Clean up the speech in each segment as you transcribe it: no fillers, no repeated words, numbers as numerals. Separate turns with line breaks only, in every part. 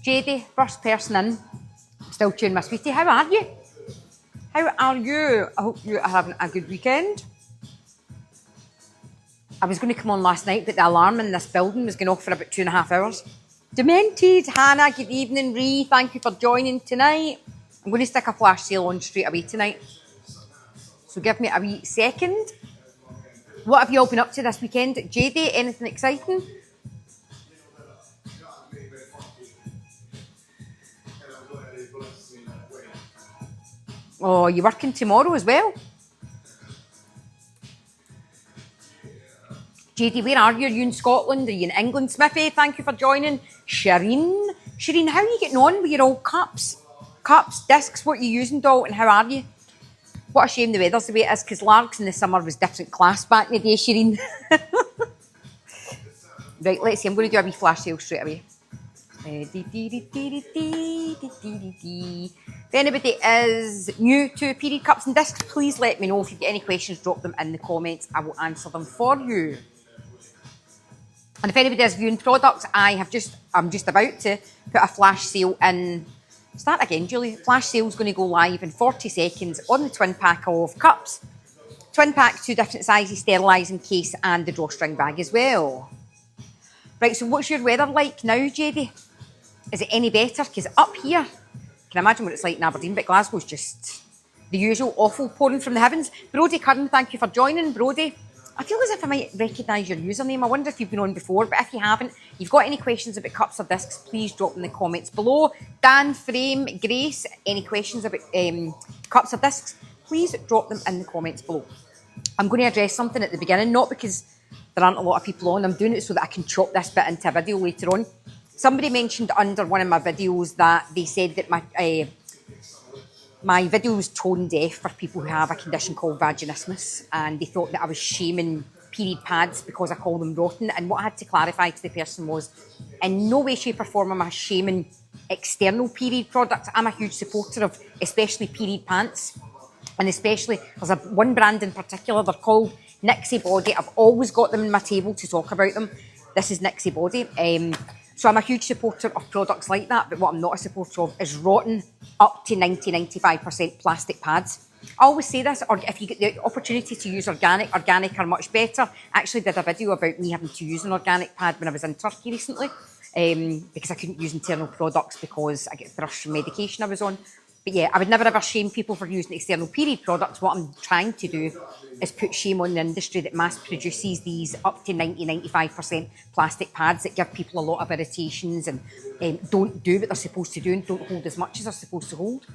JD, first person in. Still tuning my sweetie. How are you? How are you? I hope you are having a good weekend. I was going to come on last night, but the alarm in this building was going off for about 2.5 hours. Demented. Hannah, good evening. Ree, thank you for joining tonight. I'm going to stick a flash sale on straight away tonight. So give me a wee second. What have you all been up to this weekend? JD, anything exciting? Oh, you working tomorrow as well? JD, where are you? Are you in Scotland? Are you in England? Smithy, thank you for joining. Shireen, how are you getting on with your old cups? Cups, discs, what are you using, doll, and how are you? What a shame the weather's the way it is, because Largs in the summer was different class back in the day, Shireen. Right, let's see, I'm going to do a wee flash sale straight away. If anybody is new to period cups and discs, please let me know. If you've got any questions, drop them in the comments. I will answer them for you. And if anybody is viewing products, I'm just about to put a flash sale in. Start again, Julie. Flash sale is going to go live in 40 seconds on the twin pack of cups. Twin pack, 2 different sizes, sterilising case and the drawstring bag as well. Right, so what's your weather like now, JD? Is it any better? Because up here, I can imagine what it's like in Aberdeen, but Glasgow's just the usual awful pouring from the heavens. Brodie Curran, thank you for joining, Brodie. I feel as if I might recognise your username. I wonder if you've been on before, but if you haven't, you've got any questions about cups or discs, please drop them in the comments below. Dan, Frame, Grace, any questions about cups or discs, please drop them in the comments below. I'm going to address something at the beginning, not because there aren't a lot of people on. I'm doing it so that I can chop this bit into a video later on. Somebody mentioned under one of my videos that they said that my video was tone deaf for people who have a condition called vaginismus, and they thought that I was shaming period pads because I call them rotten. And what I had to clarify to the person was, in no way, shape or form am I shaming external period products. I'm a huge supporter of especially period pants, and especially there's one brand in particular, they're called Nixie Body. I've always got them in my table to talk about them. This is Nixie Body. So I'm a huge supporter of products like that, but what I'm not a supporter of is rotten up to 90-95% plastic pads. I always say this, or if you get the opportunity to use organic are much better. I actually did a video about me having to use an organic pad when I was in Turkey recently, because I couldn't use internal products because I get thrush from medication I was on. But yeah, I would never ever shame people for using external period products. What I'm trying to do is put shame on the industry that mass produces these up to 90-95% plastic pads that give people a lot of irritations and don't do what they're supposed to do and don't hold as much as they're supposed to hold.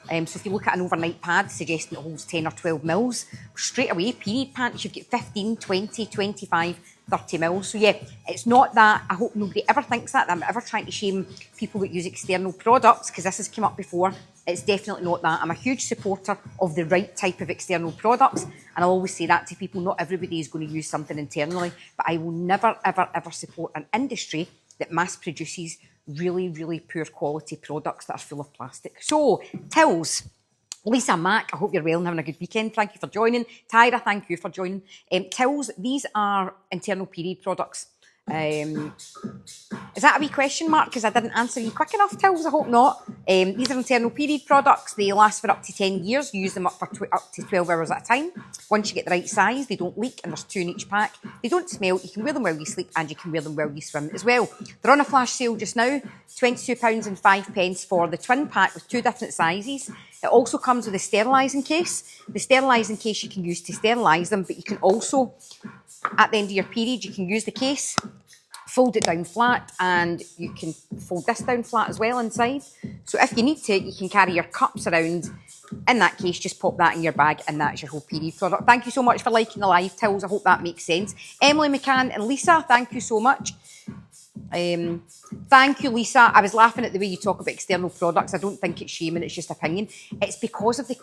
So if you look at an overnight pad suggesting it holds 10 or 12 mils, straight away, period pants, you've got 15, 20, 25, 30 mils. So yeah, it's not that. I hope nobody ever thinks that I'm ever trying to shame people that use external products, because this has come up before. It's definitely not that. I'm a huge supporter of the right type of external products, and I'll always say that to people. Not everybody is going to use something internally, but I will never, ever, ever support an industry that mass produces really, really poor quality products that are full of plastic. So, Tills, Lisa Mack, I hope you're well and having a good weekend. Thank you for joining. Tyra, thank you for joining. Tills, these are internal period products. Is that a wee question mark? Because I didn't answer you quick enough, Tills. I hope not. These are internal period products. They last for up to 10 years. You use them up to 12 hours at a time. Once you get the right size, they don't leak, and there's 2 in each pack. They don't smell. You can wear them while you sleep, and you can wear them while you swim as well. They're on a flash sale just now. £22.05 for the twin pack with 2 different sizes. It also comes with a sterilising case. The sterilising case you can use to sterilise them, but you can also, at the end of your period, you can use the case, fold it down flat, and you can fold this down flat as well inside. So if you need to, you can carry your cups around in that case, just pop that in your bag, and that's your whole period product. Thank you so much for liking the live, Tills. I hope that makes sense. Emily McCann and Lisa, thank you so much. Thank you, Lisa. I was laughing at the way you talk about external products. I don't think it's shaming, it's just opinion. It's because of the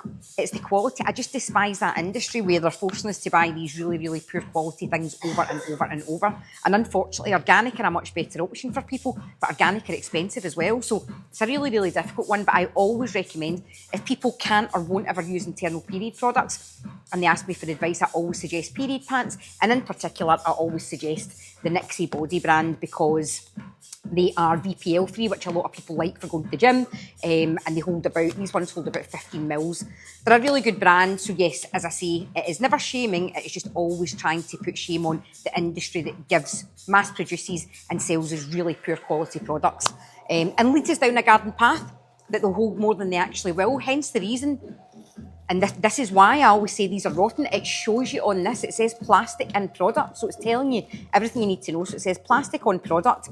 quality. I just despise that industry where they're forcing us to buy these really, really poor quality things over and over and over. And unfortunately, organic are a much better option for people, but organic are expensive as well. So it's a really, really difficult one. But I always recommend, if people can't or won't ever use internal period products and they ask me for advice, I always suggest period pants. And in particular, I always suggest the Nixie Body brand, because because they are VPL free, which a lot of people like for going to the gym, and these ones hold about 15 mils. They're a really good brand, so yes, as I say, it is never shaming, it is just always trying to put shame on the industry that mass produces and sells us really poor quality products, and leads us down a garden path that they'll hold more than they actually will, hence the reason. And this is why I always say these are rotten. It shows you on this, it says plastic in product, so it's telling you everything you need to know. So it says plastic on product.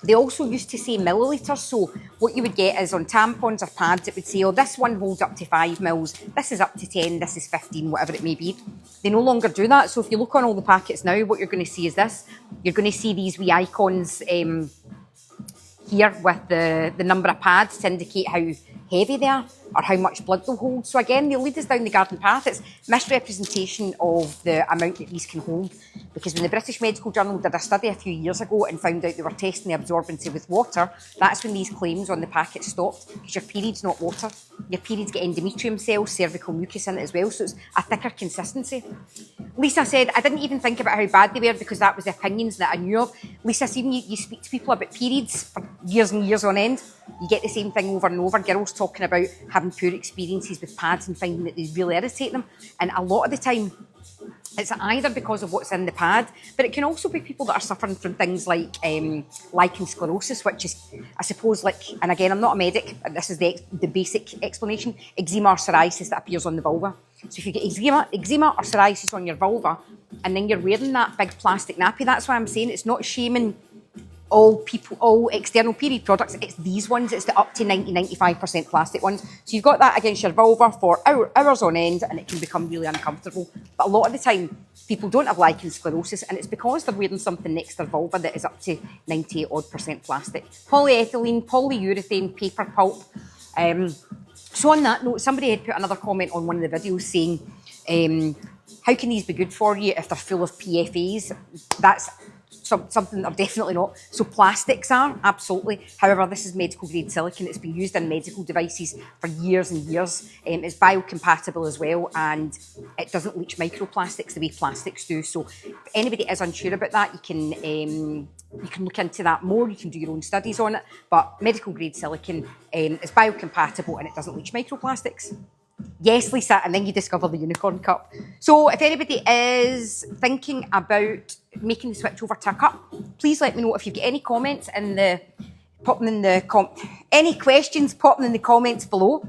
They also used to say millilitres, so what you would get is on tampons or pads, it would say, oh, this one holds up to 5 mils, this is up to 10, this is 15, whatever it may be. They no longer do that, so if you look on all the packets now, what you're going to see is this. You're going to see these wee icons here with the number of pads to indicate how heavy they are or how much blood they'll hold. So again, they lead us down the garden path. It's misrepresentation of the amount that these can hold, because when the British Medical Journal did a study a few years ago and found out they were testing the absorbency with water, that's when these claims on the packet stopped, because your period's not water. Your periods get endometrium cells, cervical mucus in it as well, so it's a thicker consistency. Lisa said, I didn't even think about how bad they were because that was the opinions that I knew of. Lisa, see, when you speak to people about periods for years and years on end, you get the same thing over and over. Girls talking about having poor experiences with pads and finding that they really irritate them. And a lot of the time, it's either because of what's in the pad, but it can also be people that are suffering from things like lichen sclerosis, which is, I suppose, like, and again, I'm not a medic, but this is the basic explanation, eczema or psoriasis that appears on the vulva. So if you get eczema or psoriasis on your vulva, and then you're wearing that big plastic nappy, that's why I'm saying it's not shaming all external period products, it's these ones, it's the up to 90-95% plastic ones. So you've got that against your vulva for hours on end, and it can become really uncomfortable. But a lot of the time, people don't have lichen sclerosis, and it's because they're wearing something next to their vulva that is up to 98% plastic. Polyethylene, polyurethane, paper pulp. So on that note, somebody had put another comment on one of the videos saying, how can these be good for you if they're full of PFAs? That's something they're definitely not. So plastics are, absolutely. However, this is medical grade silicone. It's been used in medical devices for years and years. It's biocompatible as well, and it doesn't leach microplastics the way plastics do. So if anybody is unsure about that, you can look into that more. You can do your own studies on it. But medical grade silicone is biocompatible and it doesn't leach microplastics. Yes, Lisa, and then you discover the unicorn cup. So if anybody is thinking about making the switch over to a cup, please let me know. If you've got any comments any questions, pop them in the comments below.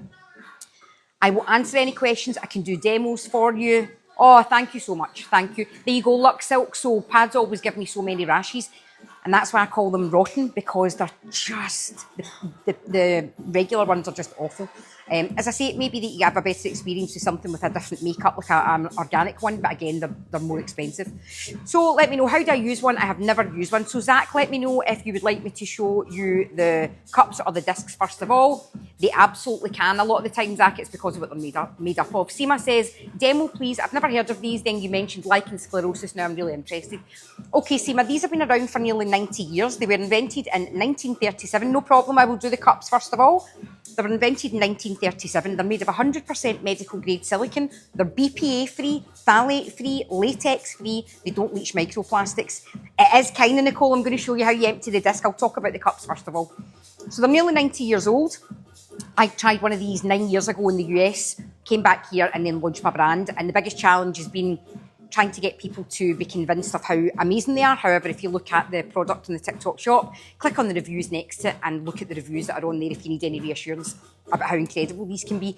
I will answer any questions. I can do demos for you. Oh, thank you so much. Thank you. There you go, Lux Silk. So pads always give me so many rashes. And that's why I call them rotten, because they're just, the regular ones are just awful. As I say, it may be that you have a better experience with something with a different makeup, like an organic one, but again, they're more expensive. So let me know, how do I use one? I have never used one. So Zach, let me know if you would like me to show you the cups or the discs first of all. They absolutely can. A lot of the time, Zach, it's because of what they're made up of. Seema says, demo please. I've never heard of these. Then you mentioned lichen sclerosis. Now I'm really interested. Okay, Seema, these have been around for nearly 90 years. They were invented in 1937. No problem, I will do the cups first of all. They were invented in 1937. They're made of 100% medical grade silicone. They're BPA free, phthalate free, latex free. They don't leach microplastics. It is kind of, Nicole, I'm going to show you how you empty the disc. I'll talk about the cups first of all. So they're nearly 90 years old. I tried one of these 9 years ago in the US, came back here and then launched my brand. And the biggest challenge has been trying to get people to be convinced of how amazing they are. However, if you look at the product in the TikTok shop, click on the reviews next to it and look at the reviews that are on there if you need any reassurance about how incredible these can be.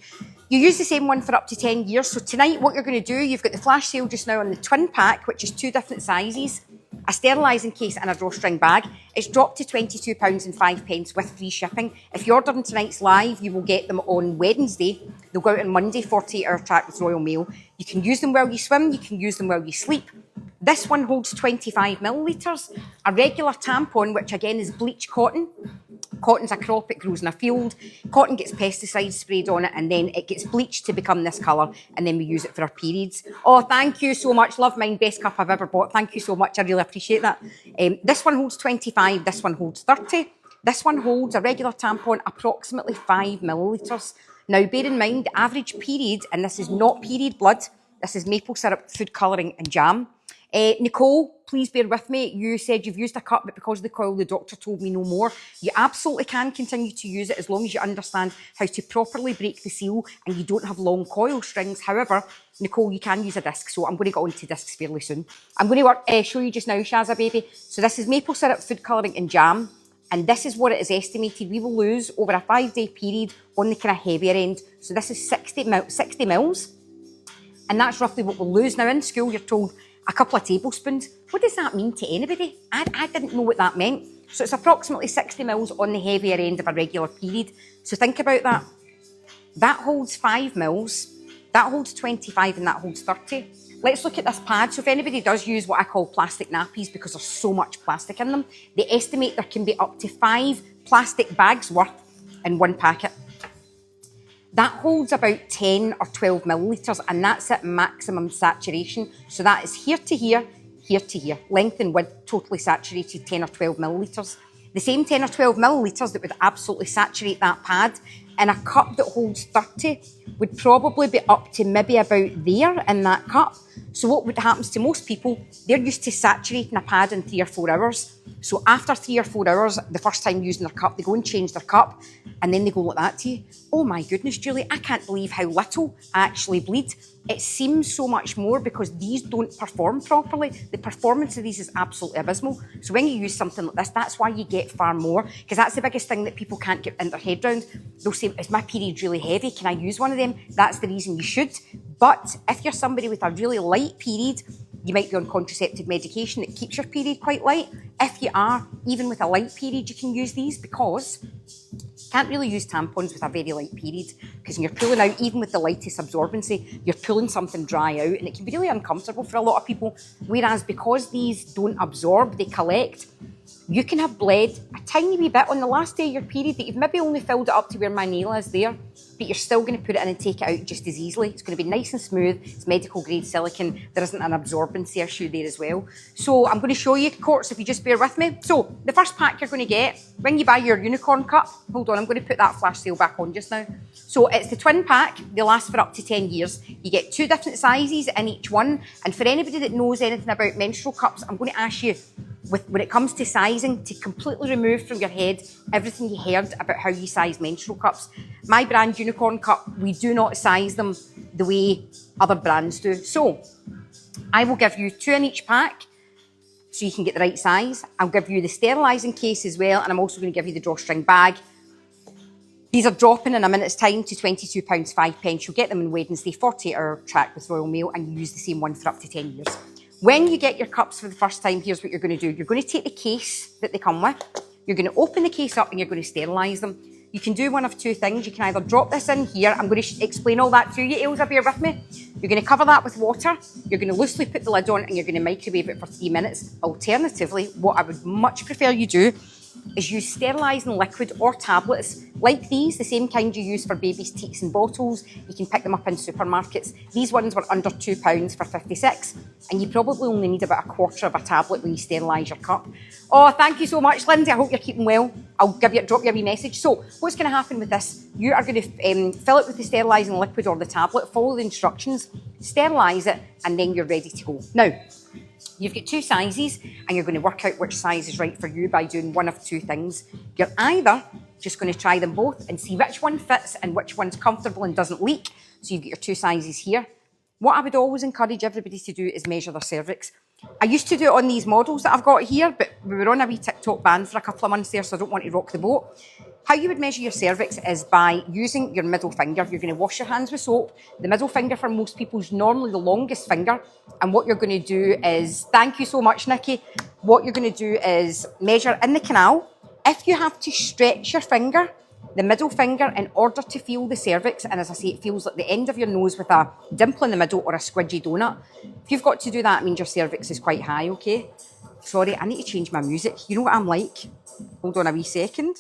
You use the same one for up to 10 years. So tonight, what you're going to do, you've got the flash sale just now on the twin pack, which is 2 different sizes, a sterilising case and a drawstring bag. It's dropped to £22.05 with free shipping. If you order them tonight's live, you will get them on Wednesday. They'll go out on Monday, 48-hour track with Royal Mail. You can use them while you swim, you can use them while you sleep. This one holds 25 millilitres. A regular tampon, which again is bleached cotton. Cotton's a crop, it grows in a field. Cotton gets pesticides sprayed on it and then it gets bleached to become this colour, and then we use it for our periods. Oh, thank you so much. Love mine, best cup I've ever bought. Thank you so much, I really appreciate that. This one holds 25, this one holds 30. This one holds a regular tampon, approximately 5 millilitres. Now, bear in mind, the average period, and this is not period blood, this is maple syrup, food colouring and jam. Nicole, please bear with me. You said you've used a cup, but because of the coil, the doctor told me no more. You absolutely can continue to use it as long as you understand how to properly break the seal and you don't have long coil strings. However, Nicole, you can use a disc, so I'm going to get on to discs fairly soon. I'm going to show you just now, Shazza baby. So this is maple syrup, food colouring and jam. And this is what it is estimated we will lose over a 5-day period on the kind of heavier end. So this is 60 mils. And that's roughly what we'll lose. Now in school, you're told a couple of tablespoons. What does that mean to anybody? I didn't know what that meant. So it's approximately 60 mils on the heavier end of a regular period. So think about that. That holds 5 mils, that holds 25 and that holds 30. Let's look at this pad. So if anybody does use what I call plastic nappies because there's so much plastic in them, they estimate there can be up to 5 plastic bags worth in one packet. That holds about 10 or 12 millilitres and that's at maximum saturation. So that is here to here, here to here. Length and width, totally saturated 10 or 12 millilitres. The same 10 or 12 millilitres that would absolutely saturate that pad in a cup that holds 30 would probably be up to maybe about there in that cup. So what happens to most people, they're used to saturating a pad in 3 or 4 hours. So after 3 or 4 hours, the first time using their cup, they go and change their cup and then they go like that to you. Oh my goodness, Julie, I can't believe how little I actually bleed. It seems so much more because these don't perform properly. The performance of these is absolutely abysmal. So when you use something like this, that's why you get far more, because that's the biggest thing that people can't get in their head round. They'll say, is my period really heavy? Can I use one of them? That's the reason you should. But if you're somebody with a really light period, you might be on contraceptive medication that keeps your period quite light. If you are, even with a light period, you can use these because you can't really use tampons with a very light period because when you're pulling out, even with the lightest absorbency, you're pulling something dry out and it can be really uncomfortable for a lot of people. Whereas because these don't absorb, they collect, you can have bled a tiny wee bit on the last day of your period that you've maybe only filled it up to where my nail is there, but you're still going to put it in and take it out just as easily. It's going to be nice and smooth. It's medical grade silicone. There isn't an absorbency issue there as well. So I'm going to show you, Courts, if you just bear with me. So the first pack you're going to get, when you buy your unicorn cup, hold on, I'm going to put that flash sale back on just now. So it's the twin pack. They last for up to 10 years. You get 2 different sizes in each one. And for anybody that knows anything about menstrual cups, I'm going to ask you, when it comes to sizing, to completely remove from your head everything you heard about how you size menstrual cups. My brand Unicorn Cup, we do not size them the way other brands do. So I will give you 2 in each pack so you can get the right size. I'll give you the sterilising case as well, and I'm also going to give you the drawstring bag. These are dropping in a minute's time to £22, 5 pence. You'll get them on Wednesday, 48-hour track with Royal Mail, and you use the same one for up to 10 years. When you get your cups for the first time, here's what you're going to do. You're going to take the case that they come with. You're going to open the case up and you're going to sterilise them. You can do one of 2 things. You can either drop this in here. I'm going to explain all that to you, Ailsa, bear with me. You're going to cover that with water. You're going to loosely put the lid on and you're going to microwave it for 3 minutes. Alternatively, what I would much prefer you do is use sterilising liquid or tablets like these, the same kind you use for babies' teats and bottles. You can pick them up in supermarkets. These ones were under £2 for 56, and you probably only need about a quarter of a tablet when you sterilise your cup. Oh, thank you so much, Lindsay. I hope you're keeping well. I'll drop you a wee message. So what's going to happen with this? You are going to fill it with the sterilising liquid or the tablet, follow the instructions, sterilise it, and then you're ready to go. Now, you've got 2 sizes and you're going to work out which size is right for you by doing one of 2 things. You're either just going to try them both and see which one fits and which one's comfortable and doesn't leak. So you've got your 2 sizes here. What I would always encourage everybody to do is measure their cervix. I used to do it on these models that I've got here, but we were on a wee TikTok ban for a couple of months there, so I don't want to rock the boat. How you would measure your cervix is by using your middle finger. You're going to wash your hands with soap. The middle finger for most people is normally the longest finger. And what you're going to do is, thank you so much, Nikki. What you're going to do is measure in the canal. If you have to stretch your finger, the middle finger, in order to feel the cervix, and as I say, it feels like the end of your nose with a dimple in the middle or a squidgy donut. If you've got to do that, it means your cervix is quite high, okay? Sorry, I need to change my music. You know what I'm like? Hold on a wee second.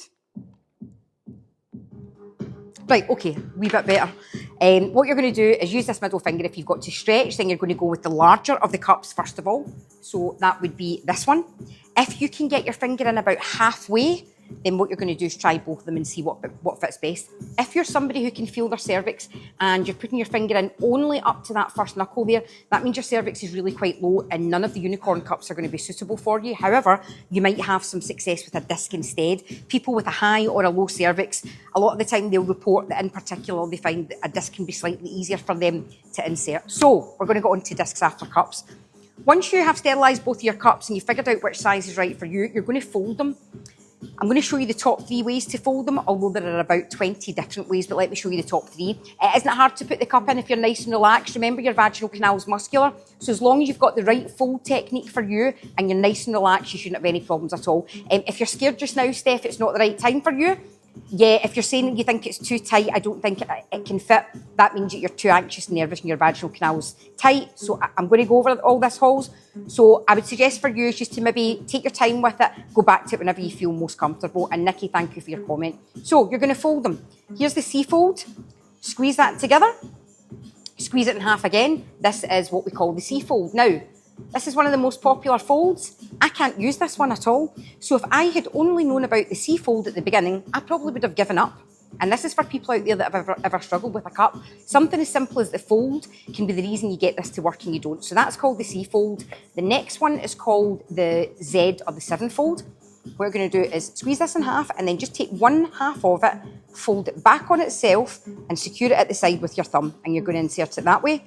Right, okay, wee bit better. What you're going to do is use this middle finger. If you've got to stretch, then you're going to go with the larger of the cups first of all. So that would be this one. If you can get your finger in about halfway, then what you're going to do is try both of them and see what fits best. If you're somebody who can feel their cervix and you're putting your finger in only up to that first knuckle there, that means your cervix is really quite low and none of the unicorn cups are going to be suitable for you. However, you might have some success with a disc instead. People with a high or a low cervix, a lot of the time they'll report that in particular they find that a disc can be slightly easier for them to insert. So we're going to go on to discs after cups. Once you have sterilised both of your cups and you've figured out which size is right for you, you're going to fold them. I'm going to show you the top 3 ways to fold them, although there are about 20 different ways, but let me show you the top 3. Isn't it hard to put the cup in if you're nice and relaxed? Remember, your vaginal canal is muscular, so as long as you've got the right fold technique for you and you're nice and relaxed, you shouldn't have any problems at all. If you're scared just now, Steph, it's not the right time for you. Yeah, if you're saying that you think it's too tight, I don't think it can fit, that means that you're too anxious and nervous and your vaginal canal's tight. So I'm going to go over all this, Halls. So I would suggest for you is just to maybe take your time with it, go back to it whenever you feel most comfortable. And Nikki, thank you for your comment. So you're going to fold them. Here's the C fold. Squeeze that together. Squeeze it in half again. This is what we call the C fold. Now, this is one of the most popular folds. I can't use this one at all. So if I had only known about the C fold at the beginning, I probably would have given up. And this is for people out there that have ever struggled with a cup. Something as simple as the fold can be the reason you get this to work and you don't. So that's called the C fold. The next one is called the Z or the 7 fold. What we're going to do is squeeze this in half and then just take one half of it, fold it back on itself and secure it at the side with your thumb. And you're going to insert it that way.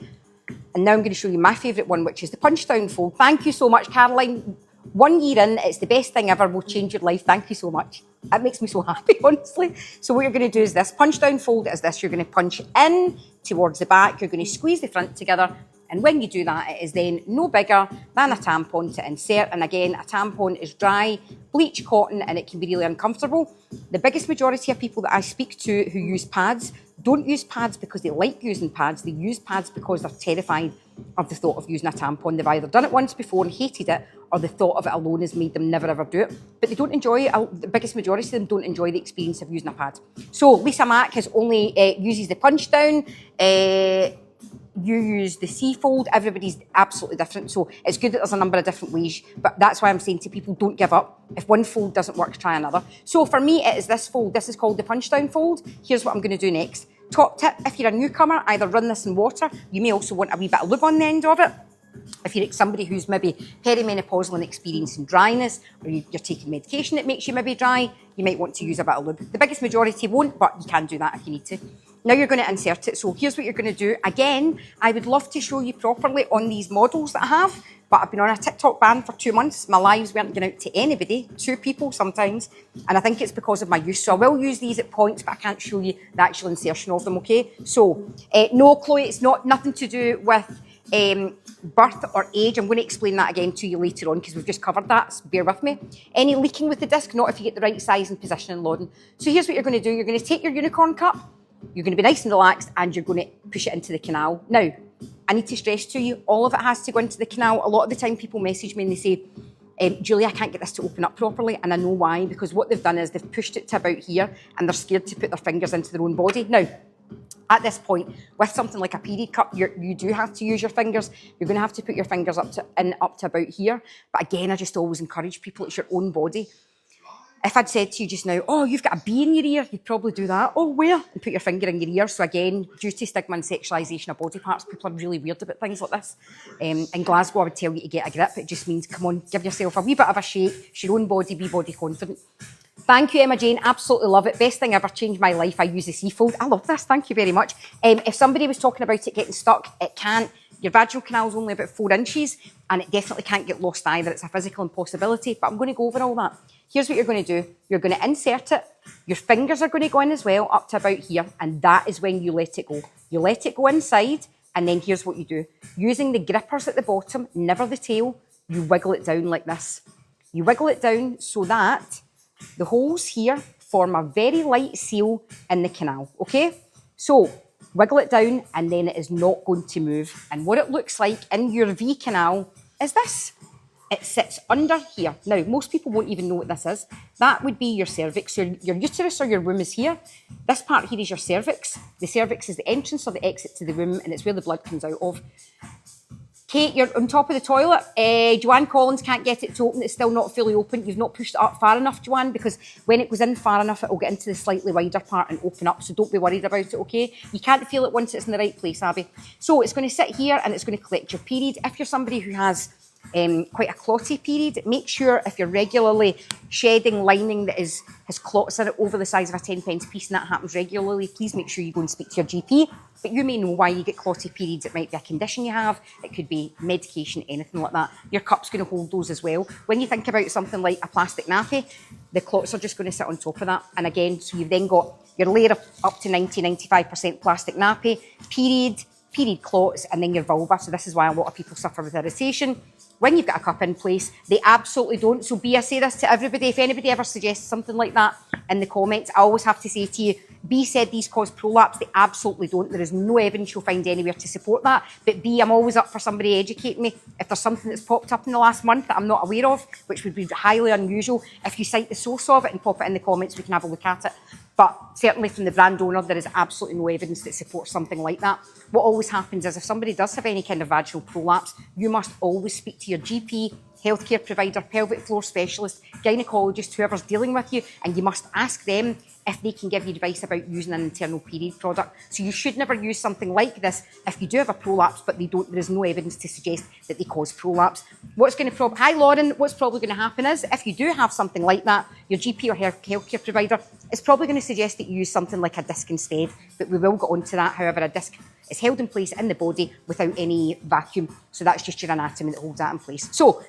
And now I'm going to show you my favourite one, which is the punch down fold. Thank you so much, Caroline. 1 year in, it's the best thing ever. Will change your life. Thank you so much. That makes me so happy, honestly. So what you're going to do is this. Punch down fold is this. You're going to punch in towards the back. You're going to squeeze the front together. And when you do that, it is then no bigger than a tampon to insert. And again, a tampon is dry, bleach cotton, and it can be really uncomfortable. The biggest majority of people that I speak to who use pads don't use pads because they like using pads. They use pads because they're terrified of the thought of using a tampon. They've either done it once before and hated it, or the thought of it alone has made them never ever do it. But they don't enjoy it. The biggest majority of them don't enjoy the experience of using a pad. So Lisa Mack has only uses the punch down. You use the C fold. Everybody's absolutely different. So it's good that there's a number of different ways, but that's why I'm saying to people, don't give up. If one fold doesn't work, try another. So for me, it is this fold. This is called the punch down fold. Here's what I'm going to do next. Top tip, if you're a newcomer, either run this in water. You may also want a wee bit of lube on the end of it. If you're somebody who's maybe perimenopausal and experiencing dryness, or you're taking medication that makes you maybe dry, you might want to use a bit of lube. The biggest majority won't, but you can do that if you need to. Now you're going to insert it. So here's what you're going to do. Again, I would love to show you properly on these models that I have, but I've been on a TikTok ban for 2 months. My lives weren't going out to anybody, 2 people sometimes, and I think it's because of my use. So I will use these at points, but I can't show you the actual insertion of them, okay? So, no, Chloe, it's nothing to do with birth or age. I'm going to explain that again to you later on because we've just covered that, so bear with me. Any leaking with the disc, not if you get the right size and position and loading. So here's what you're going to do. You're going to take your unicorn cup, you're going to be nice and relaxed, and you're going to push it into the canal. Now, I need to stress to you, all of it has to go into the canal. A lot of the time people message me and they say, Julie, I can't get this to open up properly, and I know why, because what they've done is they've pushed it to about here and they're scared to put their fingers into their own body. Now, at this point, with something like a period cup, you do have to use your fingers. You're going to have to put your fingers up to about here. But again, I just always encourage people, it's your own body. If I'd said to you just now, oh, you've got a bee in your ear, you'd probably do that. Oh, where? And put your finger in your ear. So again, due to stigma and sexualisation of body parts, people are really weird about things like this. In Glasgow, I would tell you to get a grip. It just means, come on, give yourself a wee bit of a shake. It's your own body, be body confident. Thank you, Emma Jane. Absolutely love it. Best thing ever, changed my life. I use the C fold. I love this. Thank you very much. If somebody was talking about it getting stuck, it can't. Your vaginal canal is only about 4 inches, and it definitely can't get lost either. It's a physical impossibility, but I'm going to go over all that. Here's what you're going to do. You're going to insert it. Your fingers are going to go in as well, up to about here, and that is when you let it go. You let it go inside, and then here's what you do. Using the grippers at the bottom, never the tail, you wiggle it down like this. You wiggle it down so that the holes here form a very light seal in the canal, okay? So, wiggle it down, and then it is not going to move. And what it looks like in your V canal is this. It sits under here. Now, most people won't even know what this is. That would be your cervix. Your uterus or your womb is here. This part here is your cervix. The cervix is the entrance or the exit to the womb, and it's where the blood comes out of. Kate, you're on top of the toilet. Joanne Collins can't get it to open. It's still not fully open. You've not pushed it up far enough, Joanne, because when it goes in far enough, it will get into the slightly wider part and open up. So don't be worried about it, okay? You can't feel it once it's in the right place, Abby. So it's going to sit here and it's going to collect your period. If you're somebody who has quite a clotty period, make sure if you're regularly shedding lining that has clots in it over the size of a 10p piece, and that happens regularly, please make sure you go and speak to your GP. But you may know why you get clotty periods. It might be a condition you have, it could be medication, anything like that. Your cup's going to hold those as well. When you think about something like a plastic nappy, the clots are just going to sit on top of that. And again, so you've then got your layer of up to 90-95% plastic nappy, period clots, and then your vulva. So this is why a lot of people suffer with irritation. When you've got a cup in place, they absolutely don't. So B, I say this to everybody, if anybody ever suggests something like that in the comments, I always have to say to you, B said these cause prolapse. They absolutely don't. There is no evidence you'll find anywhere to support that. But B, I'm always up for somebody educating me. If there's something that's popped up in the last month that I'm not aware of, which would be highly unusual, if you cite the source of it and pop it in the comments, we can have a look at it. But certainly from the brand owner, there is absolutely no evidence that supports something like that. What always happens is if somebody does have any kind of vaginal prolapse, you must always speak to your GP, healthcare provider, pelvic floor specialist, gynaecologist, whoever's dealing with you, and you must ask them if they can give you advice about using an internal period product. So you should never use something like this if you do have a prolapse, but there is no evidence to suggest that they cause prolapse. Hi Lauren, what's probably going to happen is if you do have something like that, your GP or healthcare provider is probably going to suggest that you use something like a disc instead, but we will get onto that. However, a disc is held in place in the body without any vacuum, so that's just your anatomy that holds that in place. So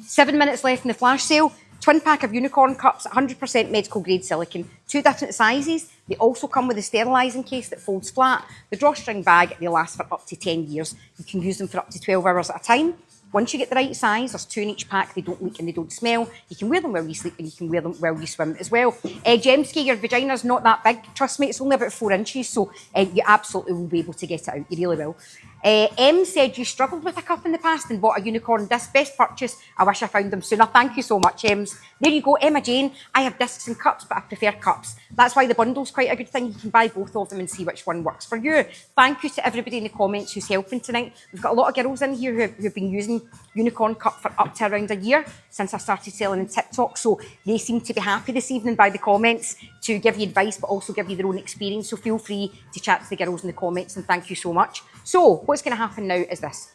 7 minutes left in the flash sale. Twin pack of unicorn cups, 100% medical grade silicone, 2 different sizes. They also come with a sterilising case that folds flat. The drawstring bag, they last for up to 10 years. You can use them for up to 12 hours at a time. Once you get the right size, there's 2 in each pack, they don't leak and they don't smell. You can wear them while you sleep and you can wear them while you swim as well. Gemsky, your vagina's not that big. Trust me, it's only about 4 inches, so you absolutely will be able to get it out. You really will. M said you struggled with a cup in the past and bought a unicorn disc. Best purchase. I wish I found them sooner. Thank you so much, Ems. There you go, Emma Jane. I have discs and cups, but I prefer cups. That's why the bundle's quite a good thing. You can buy both of them and see which one works for you. Thank you to everybody in the comments who's helping tonight. We've got a lot of girls in here who've been using unicorn cup for up to around a year since I started selling on TikTok. So they seem to be happy this evening by the comments to give you advice, but also give you their own experience. So feel free to chat to the girls in the comments, and thank you so much. So what's going to happen now is this.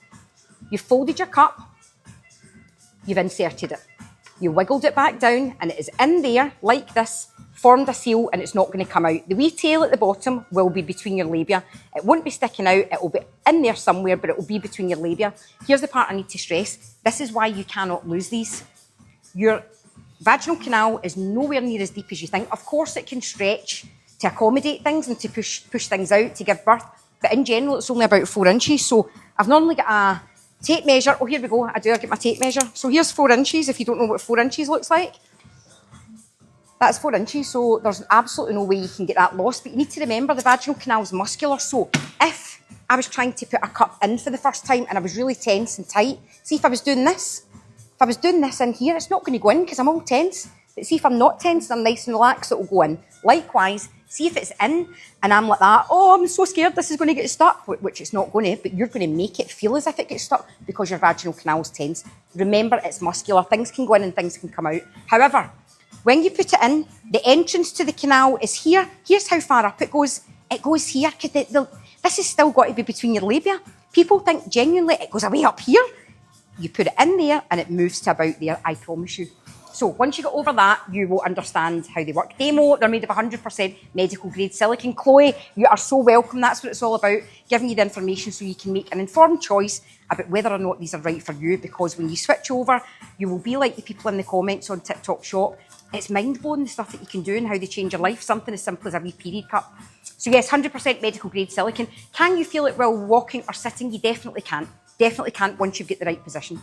You've folded your cup, you've inserted it, you wiggled it back down, and it is in there like this, formed a seal, and it's not going to come out. The wee tail at the bottom will be between your labia. It won't be sticking out, it will be in there somewhere, but it will be between your labia. Here's the part I need to stress. This is why you cannot lose these. Your vaginal canal is nowhere near as deep as you think. Of course, it can stretch to accommodate things and to push things out to give birth. But in general, it's only about 4 inches. So I've normally got a tape measure. Oh, here we go. I get my tape measure. So here's 4 inches, if you don't know what 4 inches looks like. That's 4 inches, so there's absolutely no way you can get that lost. But you need to remember the vaginal canal is muscular. So if I was trying to put a cup in for the first time and I was really tense and tight, see if I was doing this. If I was doing this in here, it's not going to go in because I'm all tense. But see if I'm not tense and I'm nice and relaxed, it will go in. Likewise, see if it's in and I'm like that, oh, I'm so scared this is going to get stuck, which it's not going to, but you're going to make it feel as if it gets stuck because your vaginal canal is tense. Remember, it's muscular. Things can go in and things can come out. However, when you put it in, the entrance to the canal is here. Here's how far up it goes. It goes here. This has still got to be between your labia. People think genuinely it goes away up here. You put it in there and it moves to about there, I promise you. So once you get over that, you will understand how they work. Demo, they're made of 100% medical grade silicone. Chloe, you are so welcome. That's what it's all about, giving you the information so you can make an informed choice about whether or not these are right for you, because when you switch over, you will be like the people in the comments on TikTok Shop. It's mind-blowing the stuff that you can do and how they change your life. Something as simple as a wee period cup. So yes, 100% medical grade silicone. Can you feel it while walking or sitting? You definitely can't. Definitely can't once you get the right position.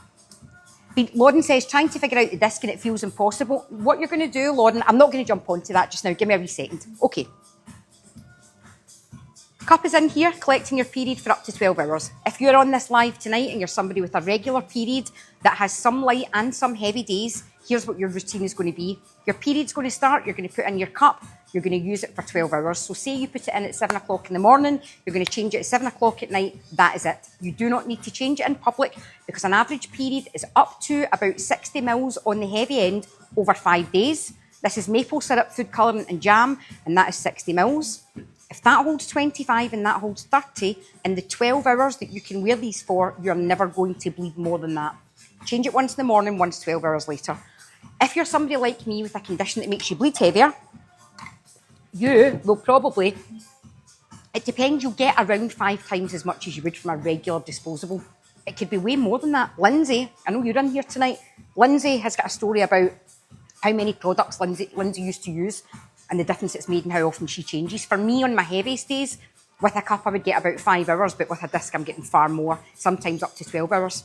Lauren says, trying to figure out the disc and it feels impossible. What you're going to do, Lauren, I'm not going to jump onto that just now. Give me a wee second. Okay. Cup is in here collecting your period for up to 12 hours. If you're on this live tonight and you're somebody with a regular period that has some light and some heavy days, here's what your routine is going to be. Your period's going to start, you're going to put in your cup, you're going to use it for 12 hours. So say you put it in at 7 o'clock in the morning, you're going to change it at 7 o'clock at night, that is it. You do not need to change it in public because an average period is up to about 60 mils on the heavy end over 5 days. This is maple syrup, food colouring and jam, and that is 60 mils. If that holds 25 and that holds 30, in the 12 hours that you can wear these for, you're never going to bleed more than that. Change it once in the morning, once 12 hours later. If you're somebody like me with a condition that makes you bleed heavier, you will probably, it depends, you'll get around 5 times as much as you would from a regular disposable. It could be way more than that. Lindsay, I know you're in here tonight. Lindsay has got a story about how many products Lindsay used to use and the difference it's made and how often she changes. For me, on my heaviest days, with a cup I would get about 5 hours, but with a disc I'm getting far more, sometimes up to 12 hours.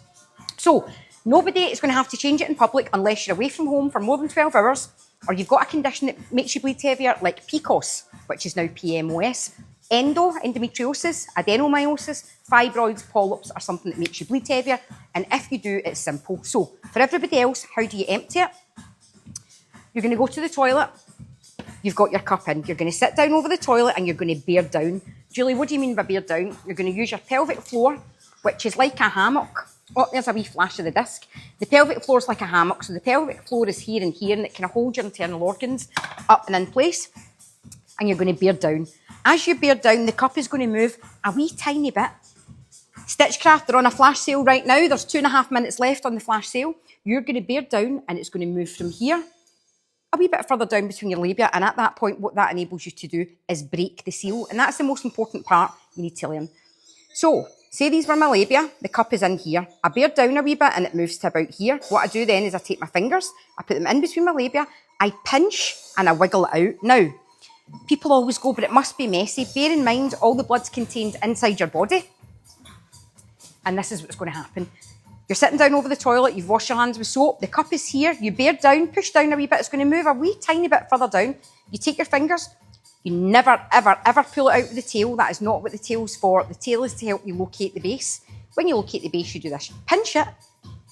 So nobody is going to have to change it in public unless you're away from home for more than 12 hours or you've got a condition that makes you bleed heavier like PCOS, which is now PMOS, endometriosis, adenomyosis, fibroids, polyps are something that makes you bleed heavier. And if you do, it's simple. So for everybody else, how do you empty it? You're going to go to the toilet. You've got your cup in. You're going to sit down over the toilet and you're going to bear down. Julie, what do you mean by bear down? You're going to use your pelvic floor, which is like a hammock. Oh, there's a wee flash of the disc. The pelvic floor is like a hammock. So the pelvic floor is here and here, and it kind of holds your internal organs up and in place. And you're going to bear down. As you bear down, the cup is going to move a wee tiny bit. Stitchcraft, they're on a flash sale right now. There's 2.5 minutes left on the flash sale. You're going to bear down and it's going to move from here a wee bit further down between your labia, and at that point what that enables you to do is break the seal, and that's the most important part you need to learn. So say these were my labia, the cup is in here, I bear down a wee bit and it moves to about here. What I do then is I take my fingers, I put them in between my labia, I pinch and I wiggle it out. Now, people always go, but it must be messy. Bear in mind all the blood's contained inside your body, and this is what's going to happen. You're sitting down over the toilet, you've washed your hands with soap, the cup is here, you bear down, push down a wee bit, it's going to move a wee tiny bit further down. You take your fingers, you never, ever, ever pull it out with the tail. That is not what the tail's for. The tail is to help you locate the base. When you locate the base, you do this. You pinch it,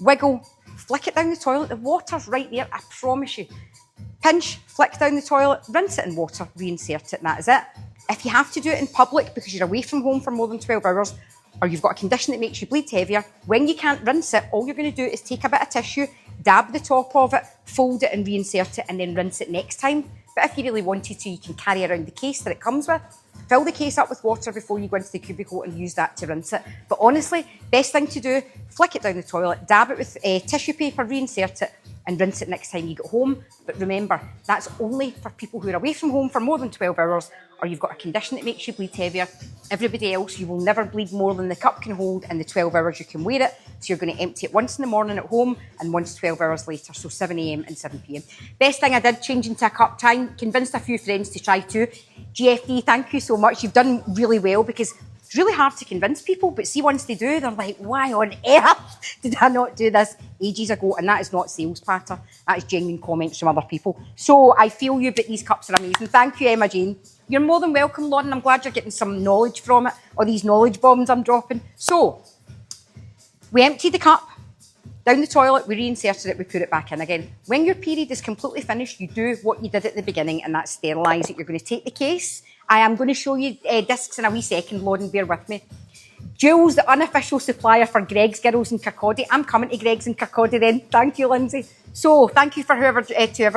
wiggle, flick it down the toilet. The water's right there, I promise you. Pinch, flick down the toilet, rinse it in water, reinsert it, and that is it. If you have to do it in public because you're away from home for more than 12 hours, or you've got a condition that makes you bleed heavier, when you can't rinse it, all you're going to do is take a bit of tissue, dab the top of it, fold it and reinsert it, and then rinse it next time. But if you really wanted to, you can carry around the case that it comes with. Fill the case up with water before you go into the cubicle and use that to rinse it. But honestly, best thing to do, flick it down the toilet, dab it with tissue paper, reinsert it, and rinse it next time you get home. But remember, that's only for people who are away from home for more than 12 hours, or you've got a condition that makes you bleed heavier. Everybody else, you will never bleed more than the cup can hold in the 12 hours you can wear it. So you're going to empty it once in the morning at home and once 12 hours later, so 7 a.m. and 7 p.m. Best thing I did, changing to a cup time, convinced a few friends to try too. GFD, thank you so much. You've done really well because it's really hard to convince people, but see, once they do, they're like, why on earth did I not do this ages ago? And that is not sales patter. That is genuine comments from other people. So I feel you, but these cups are amazing. Thank you, Emma Jane. You're more than welcome, Lauren. I'm glad you're getting some knowledge from it, or these knowledge bombs I'm dropping. So we emptied the cup down the toilet, we reinserted it, we put it back in again. When your period is completely finished, you do what you did at the beginning, and that's sterilise it. You're going to take the case. I am going to show you discs in a wee second, Lauren, bear with me. Jules, the unofficial supplier for Greg's Girls in Kirkcaldy. I'm coming to Greg's in Kirkcaldy then. Thank you, Lindsay. So thank you for whoever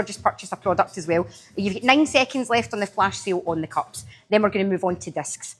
just purchased a product as well. You've got 9 seconds left on the flash sale on the cups. Then we're going to move on to discs.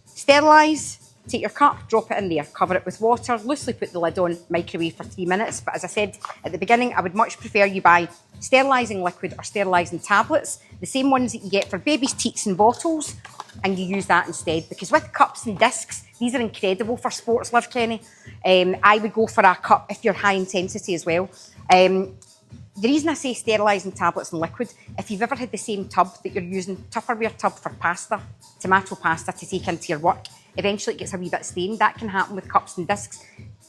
Sterilise. Take your cup, drop it in there, cover it with water, loosely put the lid on, microwave for 3 minutes. But as I said at the beginning, I would much prefer you buy sterilising liquid or sterilising tablets, the same ones that you get for babies' teats and bottles, and you use that instead. Because with cups and discs, these are incredible for sports, Liv Kenny. I would go for a cup if you're high intensity as well. The reason I say sterilising tablets and liquid, if you've ever had the same tub that you're using, Tupperware tub for pasta, tomato pasta to take into your work, eventually it gets a wee bit stained. That can happen with cups and discs.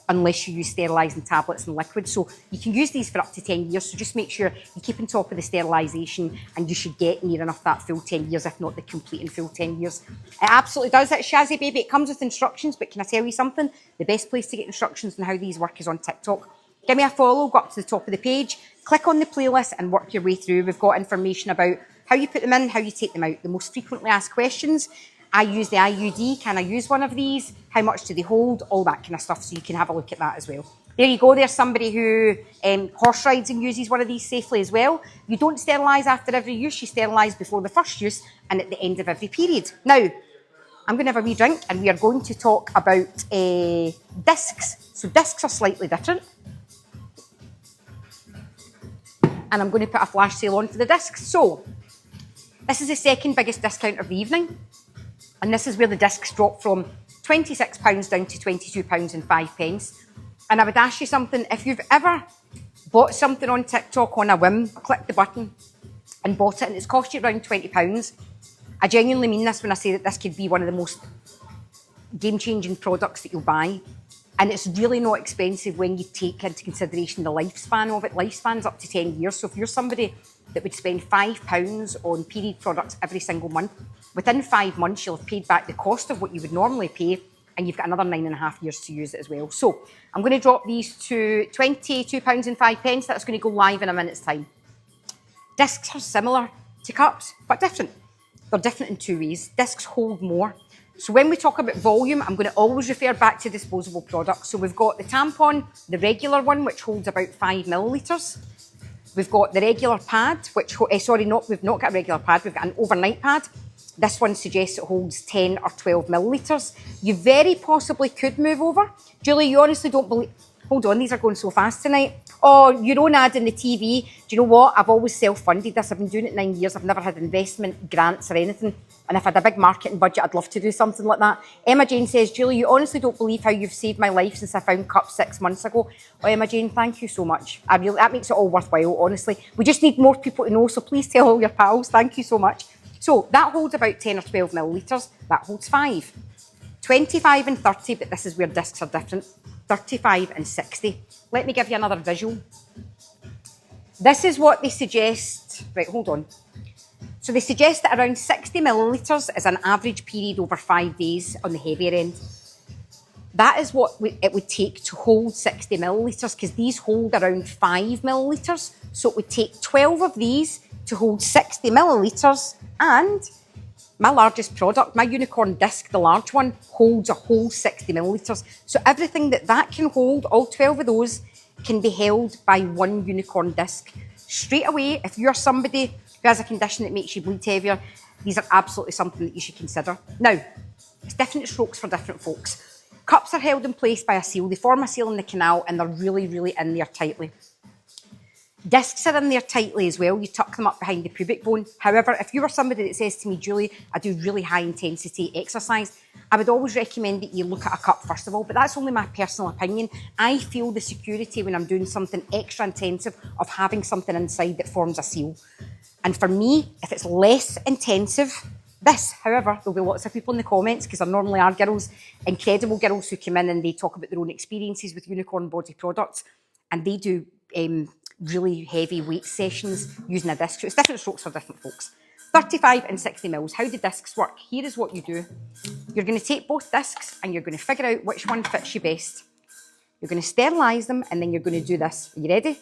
unless you use sterilising tablets and liquids. So you can use these for up to 10 years. So just make sure you keep on top of the sterilisation, and you should get near enough that full 10 years, if not the complete and full 10 years. It absolutely does. It's Shazzy, baby. It comes with instructions, but can I tell you something? The best place to get instructions on how these work is on TikTok. Give me a follow, go up to the top of the page, click on the playlist and work your way through. We've got information about how you put them in, how you take them out, the most frequently asked questions. I use the IUD. Can I use one of these? How much do they hold? All that kind of stuff. So you can have a look at that as well. There you go. There's somebody who horse rides and uses one of these safely as well. You don't sterilise after every use. You sterilise before the first use and at the end of every period. Now, I'm going to have a wee drink, and we are going to talk about discs. So discs are slightly different. And I'm going to put a flash sale on for the discs. So this is the second biggest discount of the evening. And this is where the discs drop from £26 down to £22.05. And I would ask you something. If you've ever bought something on TikTok on a whim, clicked the button and bought it, and it's cost you around £20, I genuinely mean this when I say that this could be one of the most game-changing products that you'll buy. And it's really not expensive when you take into consideration the lifespan of it. Lifespan's up to 10 years. So if you're somebody that would spend £5 on period products every single month, within 5 months, you'll have paid back the cost of what you would normally pay, and you've got another 9.5 years to use it as well. So I'm going to drop these to £22.05. That's going to go live in a minute's time. Discs are similar to cups, but different. They're different in two ways. Discs hold more. So when we talk about volume, I'm going to always refer back to disposable products. So we've got the tampon, the regular one, which holds about 5 millilitres. We've got the regular pad, which, we've not got a regular pad, we've got an overnight pad. This one suggests it holds 10 or 12 millilitres. You very possibly could move over. Julie, you honestly don't believe... Hold on, these are going so fast tonight. Oh, your own ad in the TV. Do you know what? I've always self-funded this. I've been doing it 9 years. I've never had investment grants or anything. And if I had a big marketing budget, I'd love to do something like that. Emma Jane says, Julie, you honestly don't believe how you've saved my life since I found cups 6 months ago. Oh, Emma Jane, thank you so much. That makes it all worthwhile, honestly. We just need more people to know, so please tell all your pals. Thank you so much. So that holds about 10 or 12 millilitres. That holds 5. 25 and 30, but this is where discs are different. 35 and 60. Let me give you another visual. This is what they suggest. Right, hold on. So they suggest that around 60 millilitres is an average period over 5 days on the heavier end. That is what it would take to hold 60 millilitres, because these hold around 5 millilitres. So it would take 12 of these to hold 60 millilitres, and my largest product, my unicorn disc, the large one, holds a whole 60 millilitres. So everything that can hold, all 12 of those, can be held by one unicorn disc. Straight away, if you're somebody who has a condition that makes you bleed heavier, these are absolutely something that you should consider. Now, it's different strokes for different folks. Cups are held in place by a seal. They form a seal in the canal, and they're really, really in there tightly. Discs are in there tightly as well. You tuck them up behind the pubic bone. However, if you were somebody that says to me, Julie, I do really high intensity exercise, I would always recommend that you look at a cup first of all, but that's only my personal opinion. I feel the security when I'm doing something extra intensive of having something inside that forms a seal. And for me, if it's less intensive, this, however, there'll be lots of people in the comments, because there normally are girls, incredible girls who come in and they talk about their own experiences with unicorn body products, and they do really heavy weight sessions using a disc. So it's different strokes for different folks. 35 and 60 mils. How do discs work? Here is what you do. You're going to take both discs and you're going to figure out which one fits you best. You're going to sterilise them, and then you're going to do this. Are you ready?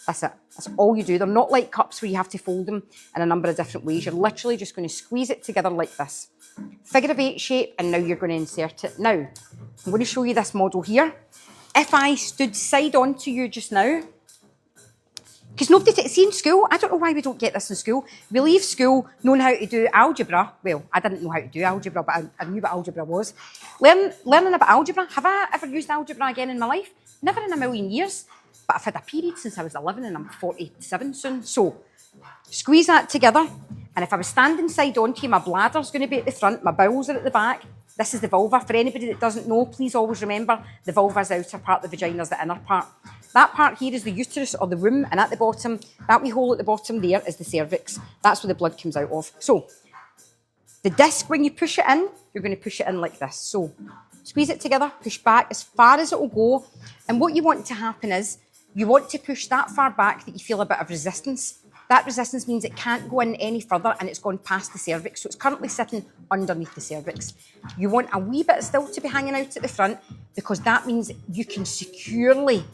That's it. That's all you do. They're not like cups where you have to fold them in a number of different ways. You're literally just going to squeeze it together like this. Figure of 8 shape, and now you're going to insert it. Now, I'm going to show you this model here. If I stood side on to you just now, because nobody, see in school, I don't know why we don't get this in school. We leave school knowing how to do algebra. Well, I didn't know how to do algebra, but I knew what algebra was. Learning about algebra. Have I ever used algebra again in my life? Never in a million years. But I've had a period since I was 11 and I'm 47 soon. So, squeeze that together. And if I was standing side on to you, my bladder's going to be at the front, my bowels are at the back. This is the vulva. For anybody that doesn't know, please always remember the vulva is the outer part, the vagina is the inner part. That part here is the uterus or the womb, and at the bottom, that wee hole at the bottom there is the cervix. That's where the blood comes out of. So, the disc, when you push it in, you're going to push it in like this. So, Squeeze it together, push back as far as it will go. And what you want to happen is, you want to push that far back that you feel a bit of resistance. That resistance means it can't go in any further and it's gone past the cervix. So it's currently sitting underneath the cervix. You want a wee bit still to be hanging out at the front because that means you can securely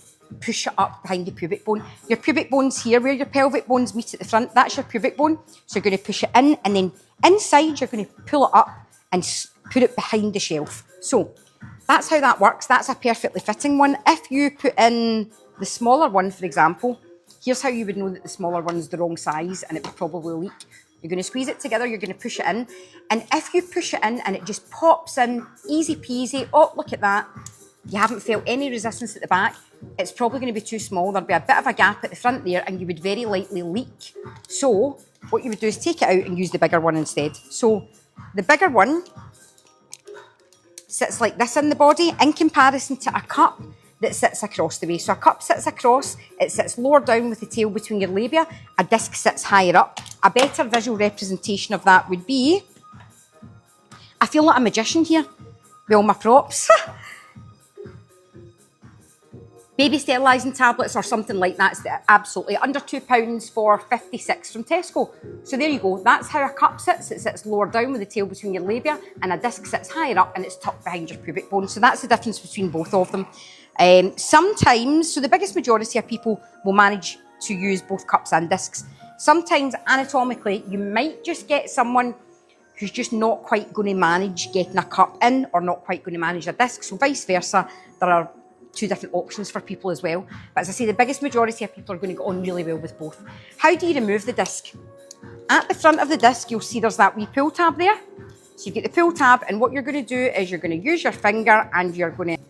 push it up behind the pubic bone. Your pubic bone's here, where your pelvic bones meet at the front. That's your pubic bone. So you're going to push it in and then inside you're going to pull it up and put it behind the shelf. So that's how that works. That's a perfectly fitting one. If you put in the smaller one, for example, here's how you would know that the smaller one's the wrong size and it would probably leak. You're going to squeeze it together, you're going to push it in. And if you push it in and it just pops in, easy peasy, oh, look at that. You haven't felt any resistance at the back. It's probably going to be too small. There'll be a bit of a gap at the front there and you would very likely leak. So what you would do is take it out and use the bigger one instead. So the bigger one sits like this in the body in comparison to a cup that sits across the way. So a cup sits across, it sits lower down with the tail between your labia, a disc sits higher up. A better visual representation of that would be, I feel like a magician here with all my props. Baby sterilising tablets or something like that, it's absolutely under £2 for 56 from Tesco. So there you go, that's how a cup sits. It sits lower down with the tail between your labia and a disc sits higher up and it's tucked behind your pubic bone. So that's the difference between both of them. Sometimes, so the biggest majority of people will manage to use both cups and discs. Sometimes anatomically, you might just get someone who's just not quite going to manage getting a cup in or not quite going to manage a disc. So vice versa, there are two different options for people as well. But as I say, the biggest majority of people are going to get on really well with both. How do you remove the disc? At the front of the disc, you'll see there's that wee pull tab there. So you get the pull tab and what you're going to do is you're going to use your finger and you're going to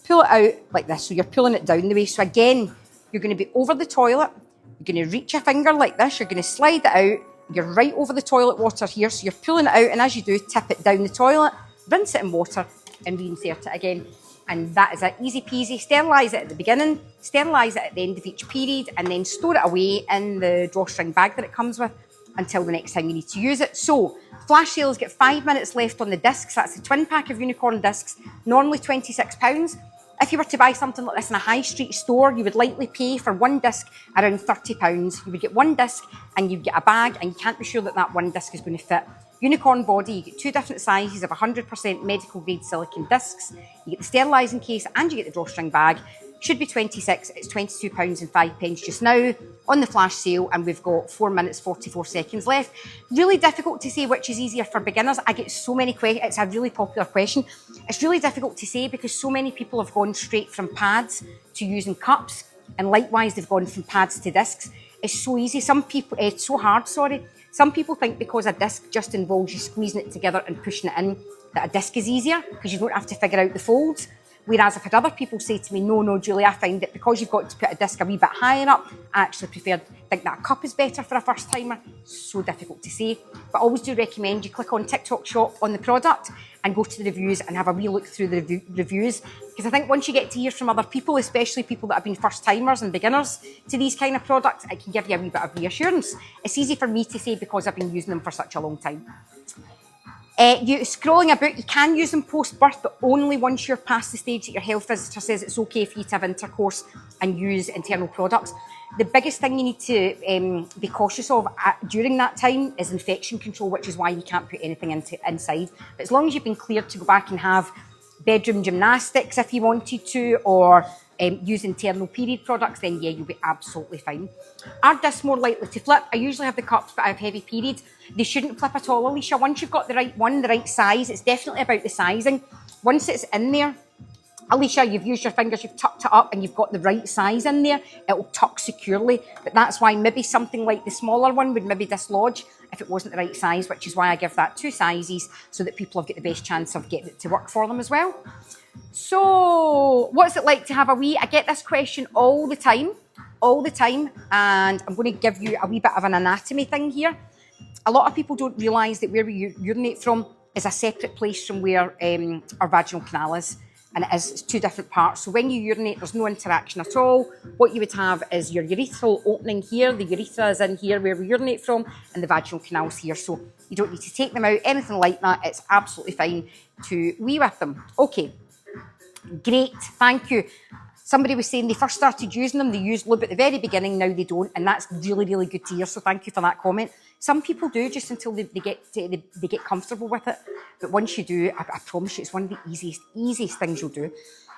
pull it out like this. So you're pulling it down the way. So again, you're going to be over the toilet. You're going to reach your finger like this. You're going to slide it out. You're right over the toilet water here. So you're pulling it out and as you do, tip it down the toilet, rinse it in water and reinsert it again. And that is it, easy peasy. Sterilise it at the beginning, sterilise it at the end of each period and then store it away in the drawstring bag that it comes with until the next time you need to use it. So flash sales get 5 minutes left on the discs. That's the twin pack of unicorn discs, normally £26. If you were to buy something like this in a high street store, you would likely pay for one disc around £30. You would get one disc and you'd get a bag and you can't be sure that that one disc is going to fit. Unicorn body, you get two different sizes of 100% medical grade silicone discs. You get the sterilising case and you get the drawstring bag. Should be 26, it's £22.05 just now on the flash sale and we've got 4 minutes 44 seconds left. Really difficult to say which is easier for beginners. I get so many questions, it's a really popular question. It's really difficult to say because so many people have gone straight from pads to using cups and likewise they've gone from pads to discs. It's so easy, it's so hard, sorry. Some people think because a disc just involves you squeezing it together and pushing it in, that a disc is easier because you don't have to figure out the folds. Whereas I've had other people say to me, no, Julie, I find that because you've got to put a disc a wee bit higher up, I actually think that a cup is better for a first timer. So difficult to say. But I always do recommend you click on TikTok Shop on the product and go to the reviews and have a wee look through the reviews. Because I think once you get to hear from other people, especially people that have been first timers and beginners to these kind of products, it can give you a wee bit of reassurance. It's easy for me to say because I've been using them for such a long time. You scrolling about, you can use them post-birth, but only once you're past the stage that your health visitor says it's okay for you to have intercourse and use internal products. The biggest thing you need to be cautious of during that time is infection control, which is why you can't put anything inside. But as long as you've been cleared to go back and have bedroom gymnastics if you wanted to, or use internal period products, then yeah, you'll be absolutely fine. Are discs more likely to flip? I usually have the cups, but I have heavy period. They shouldn't flip at all, Alicia. Once you've got the right one, the right size, it's definitely about the sizing. Once it's in there, Alicia, you've used your fingers, you've tucked it up and you've got the right size in there, it will tuck securely. But that's why maybe something like the smaller one would maybe dislodge if it wasn't the right size, which is why I give that two sizes so that people have got the best chance of getting it to work for them as well. So what's it like to have a wee? I get this question all the time, and I'm going to give you a wee bit of an anatomy thing here. A lot of people don't realise that where we urinate from is a separate place from where our vaginal canal is. And it's two different parts. So when you urinate, there's no interaction at all. What you would have is your urethral opening here. The urethra is in here where we urinate from, and the vaginal canal's here. So You don't need to take them out, anything like that. It's absolutely fine to wee with them. Okay, great, thank you. Somebody was saying they first started using them, they used lube at the very beginning, now they don't, and that's really, really good to hear, so thank you for that comment. Some people do just until they get comfortable with it, but once you do, I promise you, it's one of the easiest things you'll do.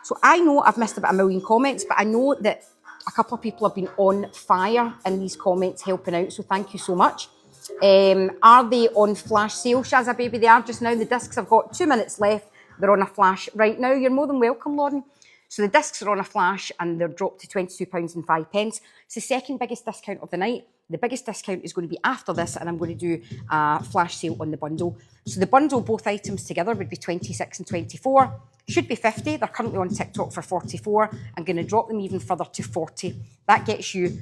So I know I've missed about 1 million comments, but I know that a couple of people have been on fire in these comments helping out, so thank you so much. Are they on flash sale, Shazza baby? They are just now. The discs have got 2 minutes left. They're on a flash right now. You're more than welcome, Lauren. So the discs are on a flash and they're dropped to £22.05. It's the second biggest discount of the night. The biggest discount is going to be after this, and I'm going to do a flash sale on the bundle. So the bundle, both items together, would be 26 and 24. Should be 50. They're currently on TikTok for 44. I'm going to drop them even further to 40. That gets you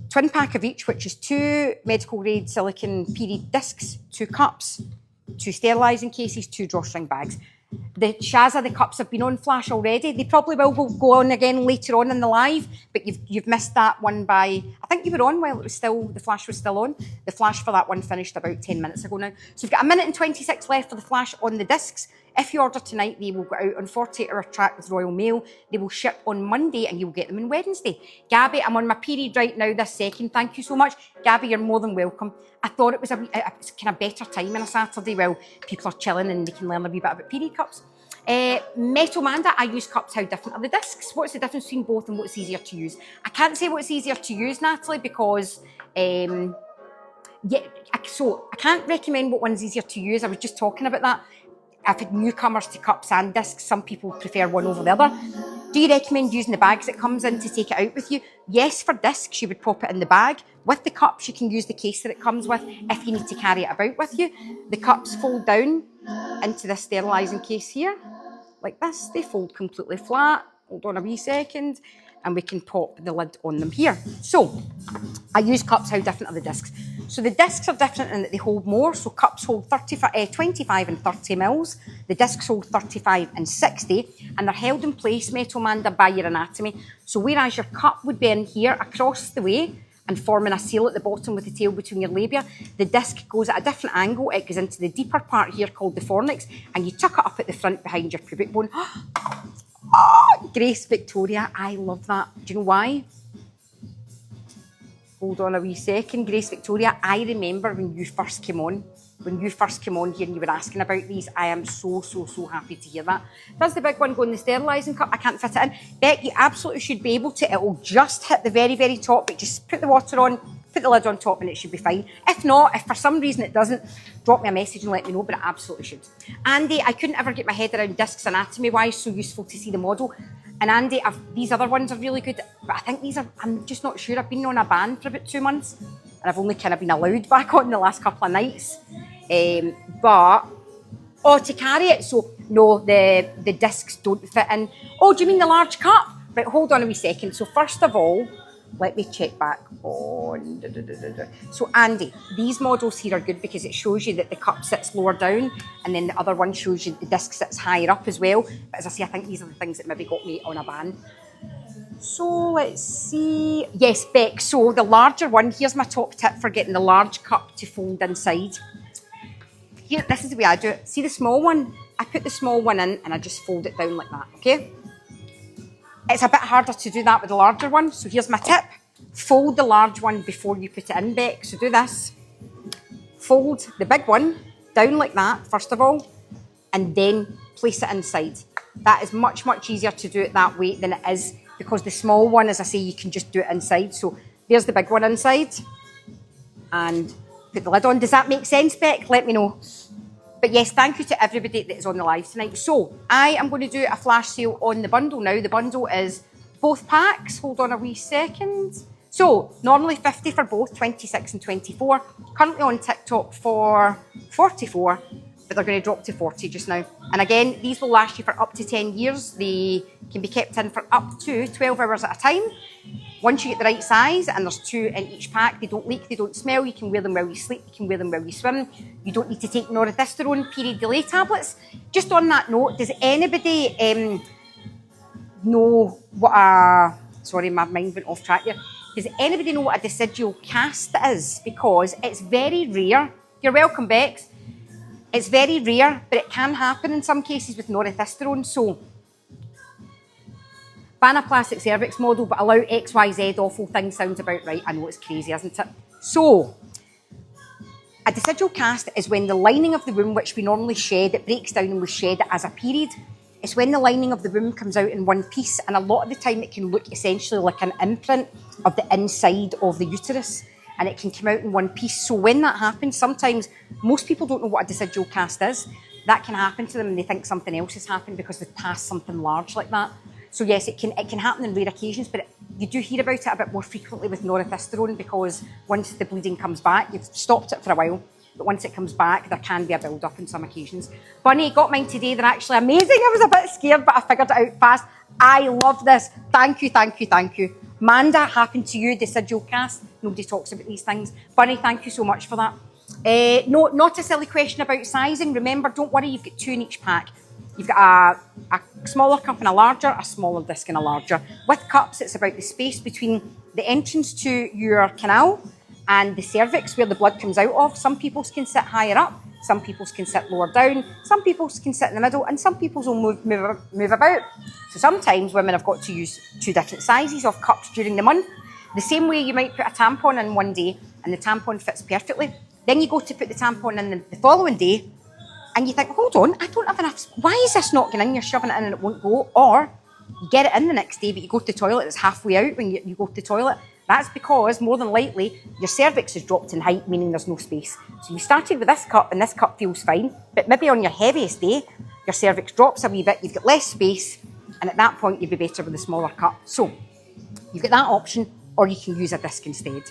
twin pack of each, which is 2 medical grade silicone period discs, 2 cups, 2 sterilising cases, 2 drawstring bags. The Shazza, the cups have been on flash already. They probably will go on again later on in the live, but you've missed that one by, I think you were on while it was still, the flash was still on. The flash for that one finished about 10 minutes ago now. So you've got 1 minute and 26 left for the flash on the discs. If you order tonight, they will go out on 48-hour track with Royal Mail. They will ship on Monday and you'll get them on Wednesday. Gabby, I'm on my period right now this second. Thank you so much. Gabby, you're more than welcome. I thought it was a kind of better time on a Saturday while people are chilling and they can learn a wee bit about period cups. Metal Manda, I use cups. How different are the discs? What's the difference between both and what's easier to use? I can't say what's easier to use, Natalie, because so I can't recommend what one's easier to use. I was just talking about that. I've had newcomers to cups and discs. Some people prefer one over the other. Do you recommend using the bags it comes in to take it out with you? Yes, for discs, you would pop it in the bag. With the cups, you can use the case that it comes with if you need to carry it about with you. The cups fold down into this sterilising case here, like this. They fold completely flat. Hold on a wee second, and we can pop the lid on them here. So, I use cups. How different are the discs? So the discs are different in that they hold more. So cups hold 25 and 30 mils. The discs hold 35 and 60, and they're held in place, Metal Manda, by your anatomy. So whereas your cup would be in here across the way and forming a seal at the bottom with the tail between your labia, the disc goes at a different angle. It goes into the deeper part here called the fornix, and you tuck it up at the front behind your pubic bone. Oh, Grace Victoria, I love that. Do you know why? Hold on a wee second. Grace Victoria, I remember when you first came on. When you first came on here and you were asking about these, I am so happy to hear that. Does the big one go in the sterilising cup? I can't fit it in. Beck, you absolutely should be able to. It will just hit the very, very top, but just put the water on, put the lid on top and it should be fine. If not, if for some reason it doesn't, drop me a message and let me know, but it absolutely should. Andy, I couldn't ever get my head around discs anatomy-wise, so useful to see the model. And Andy, these other ones are really good, but I think these are, I'm just not sure. I've been on a ban for about 2 months, and I've only kind of been allowed back on the last couple of nights. To carry it, so no, the discs don't fit in. Oh, do you mean the large cup? Right, hold on a wee second. So first of all, let me check back on. So Andy, these models here are good because it shows you that the cup sits lower down, and then the other one shows you the disc sits higher up as well. But as I say, I think these are the things that maybe got me on a ban. So let's see. Yes, Beck, so the larger one, here's my top tip for getting the large cup to fold inside. Here, this is the way I do it. See the small one? I put the small one in and I just fold it down like that, okay? It's a bit harder to do that with the larger one, so here's my tip. Fold the large one before you put it in, Beck. So do this. Fold the big one down like that, first of all, and then place it inside. That is much, much easier to do it that way than it is, because the small one, as I say, you can just do it inside. So there's the big one inside, and put the lid on. Does that make sense, Beck? Let me know. But yes, thank you to everybody that is on the live tonight. So I am going to do a flash sale on the bundle now. The bundle is both packs. Hold on a wee second. So normally 50 for both, 26 and 24. Currently on TikTok for 44, but they're going to drop to 40 just now. And again, these will last you for up to 10 years. They can be kept in for up to 12 hours at a time. Once you get the right size, and there's 2 in each pack, they don't leak, they don't smell, you can wear them while you sleep, you can wear them while you swim. You don't need to take noradhisterone period delay tablets. Just on that note, does anybody know what a... Sorry, my mind went off track here. Does anybody know what a decidual cast is? Because it's very rare. You're welcome, Bex. It's very rare, but it can happen in some cases with norethistherone. So, ban a plastic cervix model, but allow XYZ awful thing sounds about right. I know it's crazy, isn't it? So, a decidual cast is when the lining of the womb, which we normally shed, it breaks down and we shed it as a period. It's when the lining of the womb comes out in one piece, and a lot of the time it can look essentially like an imprint of the inside of the uterus, and it can come out in one piece. So when that happens, sometimes most people don't know what a decidual cast is. That can happen to them and they think something else has happened because they've passed something large like that. So yes, it can happen in rare occasions, but you do hear about it a bit more frequently with norethistherone, because once the bleeding comes back, you've stopped it for a while, but once it comes back, there can be a build-up on some occasions. Bunny, got mine today. They're actually amazing. I was a bit scared, but I figured it out fast. I love this. Thank you, thank you, thank you. Manda, happened to you, decidual cast. Nobody talks about these things. Bunny, thank you so much for that. No, not a silly question about sizing. Remember, don't worry, you've got 2 in each pack. You've got a smaller cup and a larger, a smaller disc and a larger. With cups, it's about the space between the entrance to your canal and the cervix where the blood comes out of. Some people's can sit higher up, some people's can sit lower down, some people's can sit in the middle, and some people's will move about. So sometimes women have got to use 2 different sizes of cups during the month. The same way you might put a tampon in one day and the tampon fits perfectly. Then you go to put the tampon in the following day and you think, hold on, I don't have enough. Why is this not going in? You're shoving it in and it won't go. Or you get it in the next day, but you go to the toilet, it's halfway out when you go to the toilet. That's because, more than likely, your cervix has dropped in height, meaning there's no space. So you started with this cup and this cup feels fine, but maybe on your heaviest day, your cervix drops a wee bit, you've got less space, and at that point, you'd be better with a smaller cup. So you've got that option, or you can use a disc instead.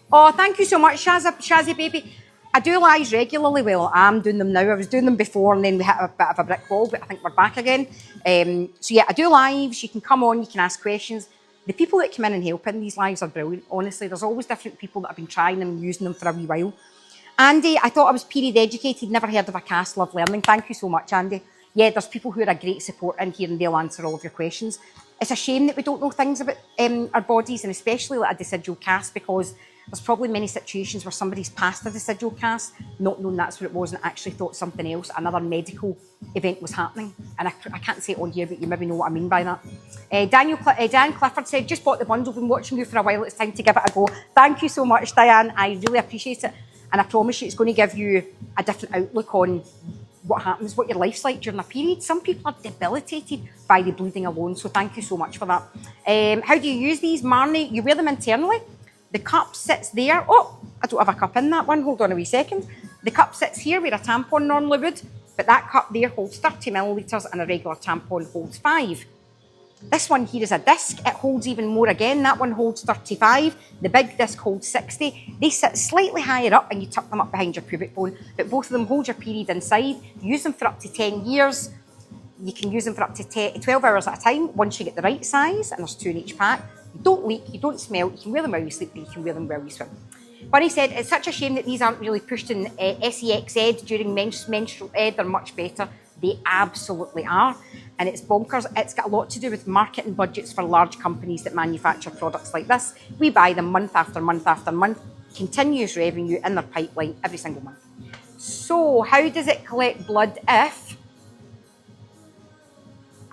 Oh, thank you so much, Shazzy baby. I do lives regularly. Well, I'm doing them now. I was doing them before and then we hit a bit of a brick wall, but I think we're back again. So yeah, I do lives. You can come on, you can ask questions. The people that come in and help in these lives are brilliant. Honestly, there's always different people that have been trying them and using them for a wee while. Andy, I thought I was period educated, never heard of a cast, love learning. Thank you so much, Andy. Yeah, there's people who are a great support in here and they'll answer all of your questions. It's a shame that we don't know things about our bodies, and especially like a decidual cast, because there's probably many situations where somebody's passed a decidual cast, not knowing that's what it was, and actually thought something else, another medical event was happening. And I can't say it on here, but you maybe know what I mean by that. Dan Clifford said, just bought the bundle, been watching you for a while, it's time to give it a go. Thank you so much, Diane. I really appreciate it. And I promise you it's going to give you a different outlook on what happens, what your life's like during a period. Some people are debilitated by the bleeding alone, so thank you so much for that. How do you use these, Marnie? You wear them internally. The cup sits there. Oh, I don't have a cup in that one. Hold on a wee second. The cup sits here where a tampon normally would, but that cup there holds 30 millilitres and a regular tampon holds 5. This one here is a disc. It holds even more again. That one holds 35. The big disc holds 60. They sit slightly higher up and you tuck them up behind your pubic bone, but both of them hold your period inside. You use them for up to 10 years. You can use them for up to 12 hours at a time once you get the right size, and there's 2 in each pack. You don't leak, you don't smell, you can wear them while you sleep, but you can wear them while you swim. Bunny said, it's such a shame that these aren't really pushed in sex ed during menstrual ed. They're much better. They absolutely are. And it's bonkers. It's got a lot to do with marketing budgets for large companies that manufacture products like this. We buy them month after month after month, continuous revenue in their pipeline every single month. So how does it collect blood if...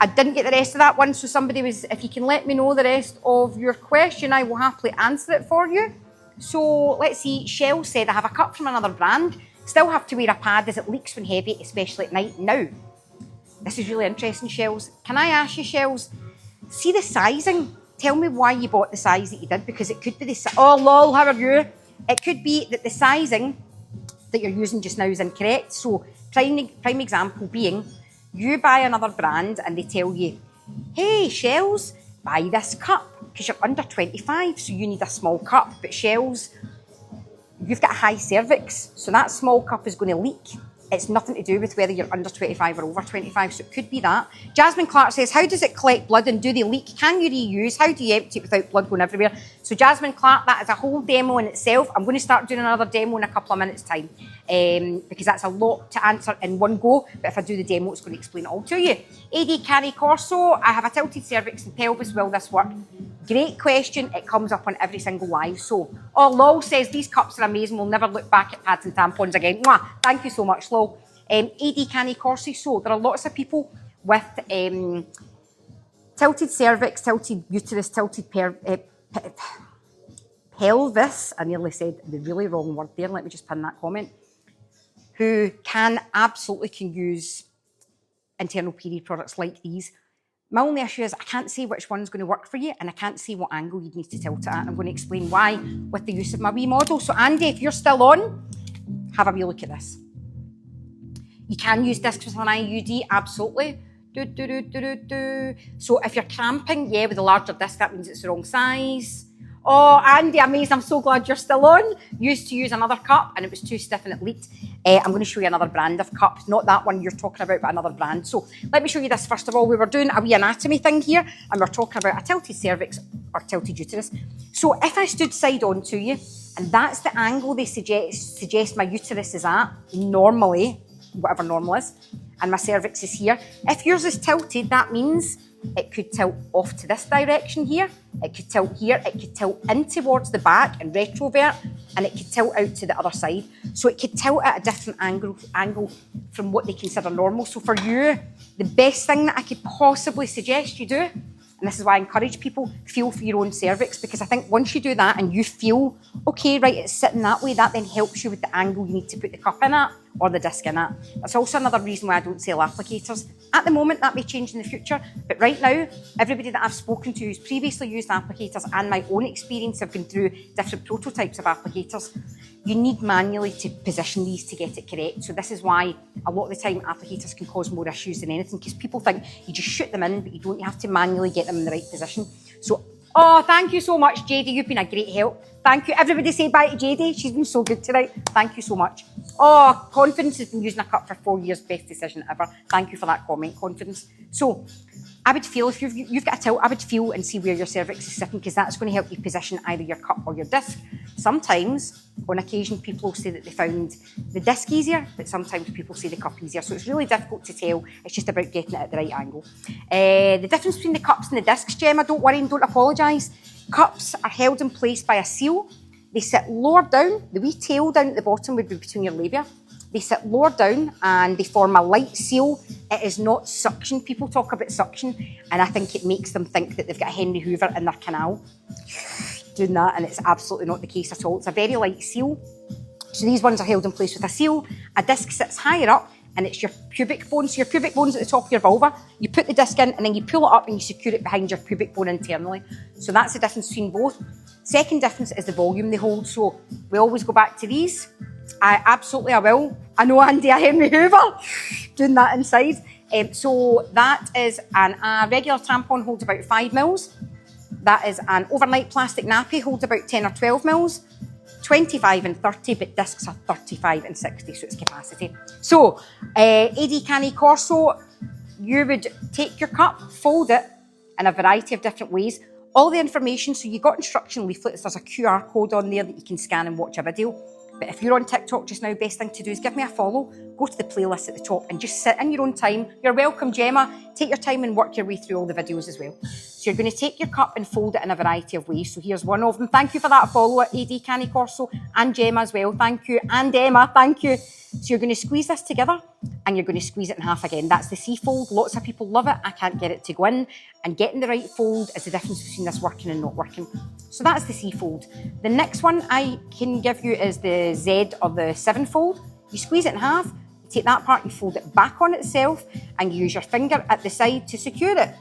I didn't get the rest of that one, so somebody was, if you can let me know the rest of your question, I will happily answer it for you. So let's see, Shell said, I have a cup from another brand, still have to wear a pad as it leaks when heavy, especially at night. Now, this is really interesting, Shells. Can I ask you, Shells, see the sizing? Tell me why you bought the size that you did, because it could be the, oh lol, how are you? It could be that the sizing that you're using just now is incorrect. So prime example being, you buy another brand and they tell you, hey, Shells, buy this cup because you're under 25, so you need a small cup. But Shells, you've got a high cervix, so that small cup is going to leak. It's nothing to do with whether you're under 25 or over 25, so it could be that. Jasmine Clark says, how does it collect blood and do they leak? Can you reuse? How do you empty it without blood going everywhere? So Jasmine Clark, that is a whole demo in itself. I'm going to start doing another demo in a couple of minutes' time because that's a lot to answer in one go, but if I do the demo, it's going to explain it all to you. AD Carrie Corso, I have a tilted cervix and pelvis. Will this work? Great question. It comes up on every single live. So, Lol says, these cups are amazing. We'll never look back at pads and tampons again. Mwah! Thank you so much, Lol. AD Canny Corsi. So, there are lots of people with tilted cervix, tilted uterus, tilted pelvis. I nearly said the really wrong word there. Let me just pin that comment. Who absolutely can use internal period products like these. My only issue is I can't say which one's going to work for you, and I can't say what angle you'd need to tilt it at. I'm going to explain why with the use of my wee model. So Andy, if you're still on, have a wee look at this. You can use discs with an IUD, absolutely. So if you're cramping, yeah, with a larger disc, that means it's the wrong size. Oh, Andy, amazing. I'm so glad you're still on. Used to use another cup and it was too stiff and it leaked. I'm going to show you another brand of cup. Not that one you're talking about, but another brand. So let me show you this first of all. We were doing a wee anatomy thing here and we're talking about a tilted cervix or tilted uterus. So if I stood side on to you, and that's the angle they suggest my uterus is at, normally, whatever normal is, and my cervix is here. If yours is tilted, that means it could tilt off to this direction here, it could tilt here, it could tilt in towards the back and retrovert, and it could tilt out to the other side. So it could tilt at a different angle from what they consider normal. So for you, the best thing that I could possibly suggest you do, and this is why I encourage people, feel for your own cervix, because I think once you do that and you feel, okay, right, it's sitting that way, that then helps you with the angle you need to put the cup in at or the disc in at. That's also another reason why I don't sell applicators. At the moment, that may change in the future, but right now, everybody that I've spoken to who's previously used applicators and my own experience have gone through different prototypes of applicators. You need manually to position these to get it correct. So this is why a lot of the time applicators can cause more issues than anything, because people think you just shoot them in, but you don't. You have to manually get them in the right position. So, thank you so much, JD. You've been a great help. Thank you. Everybody say bye to JD. She's been so good tonight. Thank you so much. Confidence has been using a cup for 4 years. Best decision ever. Thank you for that comment, Confidence. So, I would feel, if you've got a tilt, I would feel and see where your cervix is sitting, because that's going to help you position either your cup or your disc. Sometimes, on occasion, people say that they found the disc easier, but sometimes people say the cup easier. So it's really difficult to tell. It's just about getting it at the right angle. The difference between the cups and the discs, Gemma, don't worry and don't apologise. Cups are held in place by a seal. They sit lower down. The wee tail down at the bottom would be between your labia. They sit lower down and they form a light seal. It is not suction. People talk about suction, and I think it makes them think that they've got a Henry Hoover in their canal doing that, and it's absolutely not the case at all. It's a very light seal. So these ones are held in place with a seal. A disc sits higher up, and it's your pubic bone. So your pubic bone's at the top of your vulva. You put the disc in, and then you pull it up and you secure it behind your pubic bone internally. So that's the difference between both. Second difference is the volume they hold. So we always go back to these. I will. I know, Andy, a Henry Hoover doing that inside. So that is a regular tampon holds about 5 mils. That is an overnight plastic nappy holds about 10 or 12 mils. 25 and 30, but discs are 35 and 60, so it's capacity. So, AD Canny Corso, you would take your cup, fold it in a variety of different ways. All the information, so you got instruction leaflets, there's a QR code on there that you can scan and watch a video. But if you're on TikTok just now, best thing to do is give me a follow, go to the playlist at the top and just sit in your own time. You're welcome, Gemma. Take your time and work your way through all the videos as well. So you're going to take your cup and fold it in a variety of ways. So here's one of them. Thank you for that follow at AD Canny Corso, and Gemma as well. Thank you. And Emma, thank you. So you're going to squeeze this together and you're going to squeeze it in half again. That's the C fold. Lots of people love it. I can't get it to go in. And getting the right fold is the difference between this working and not working. So that's the C fold. The next one I can give you is the Z or the 7 fold. You squeeze it in half, you take that part, you fold it back on itself, and you use your finger at the side to secure it.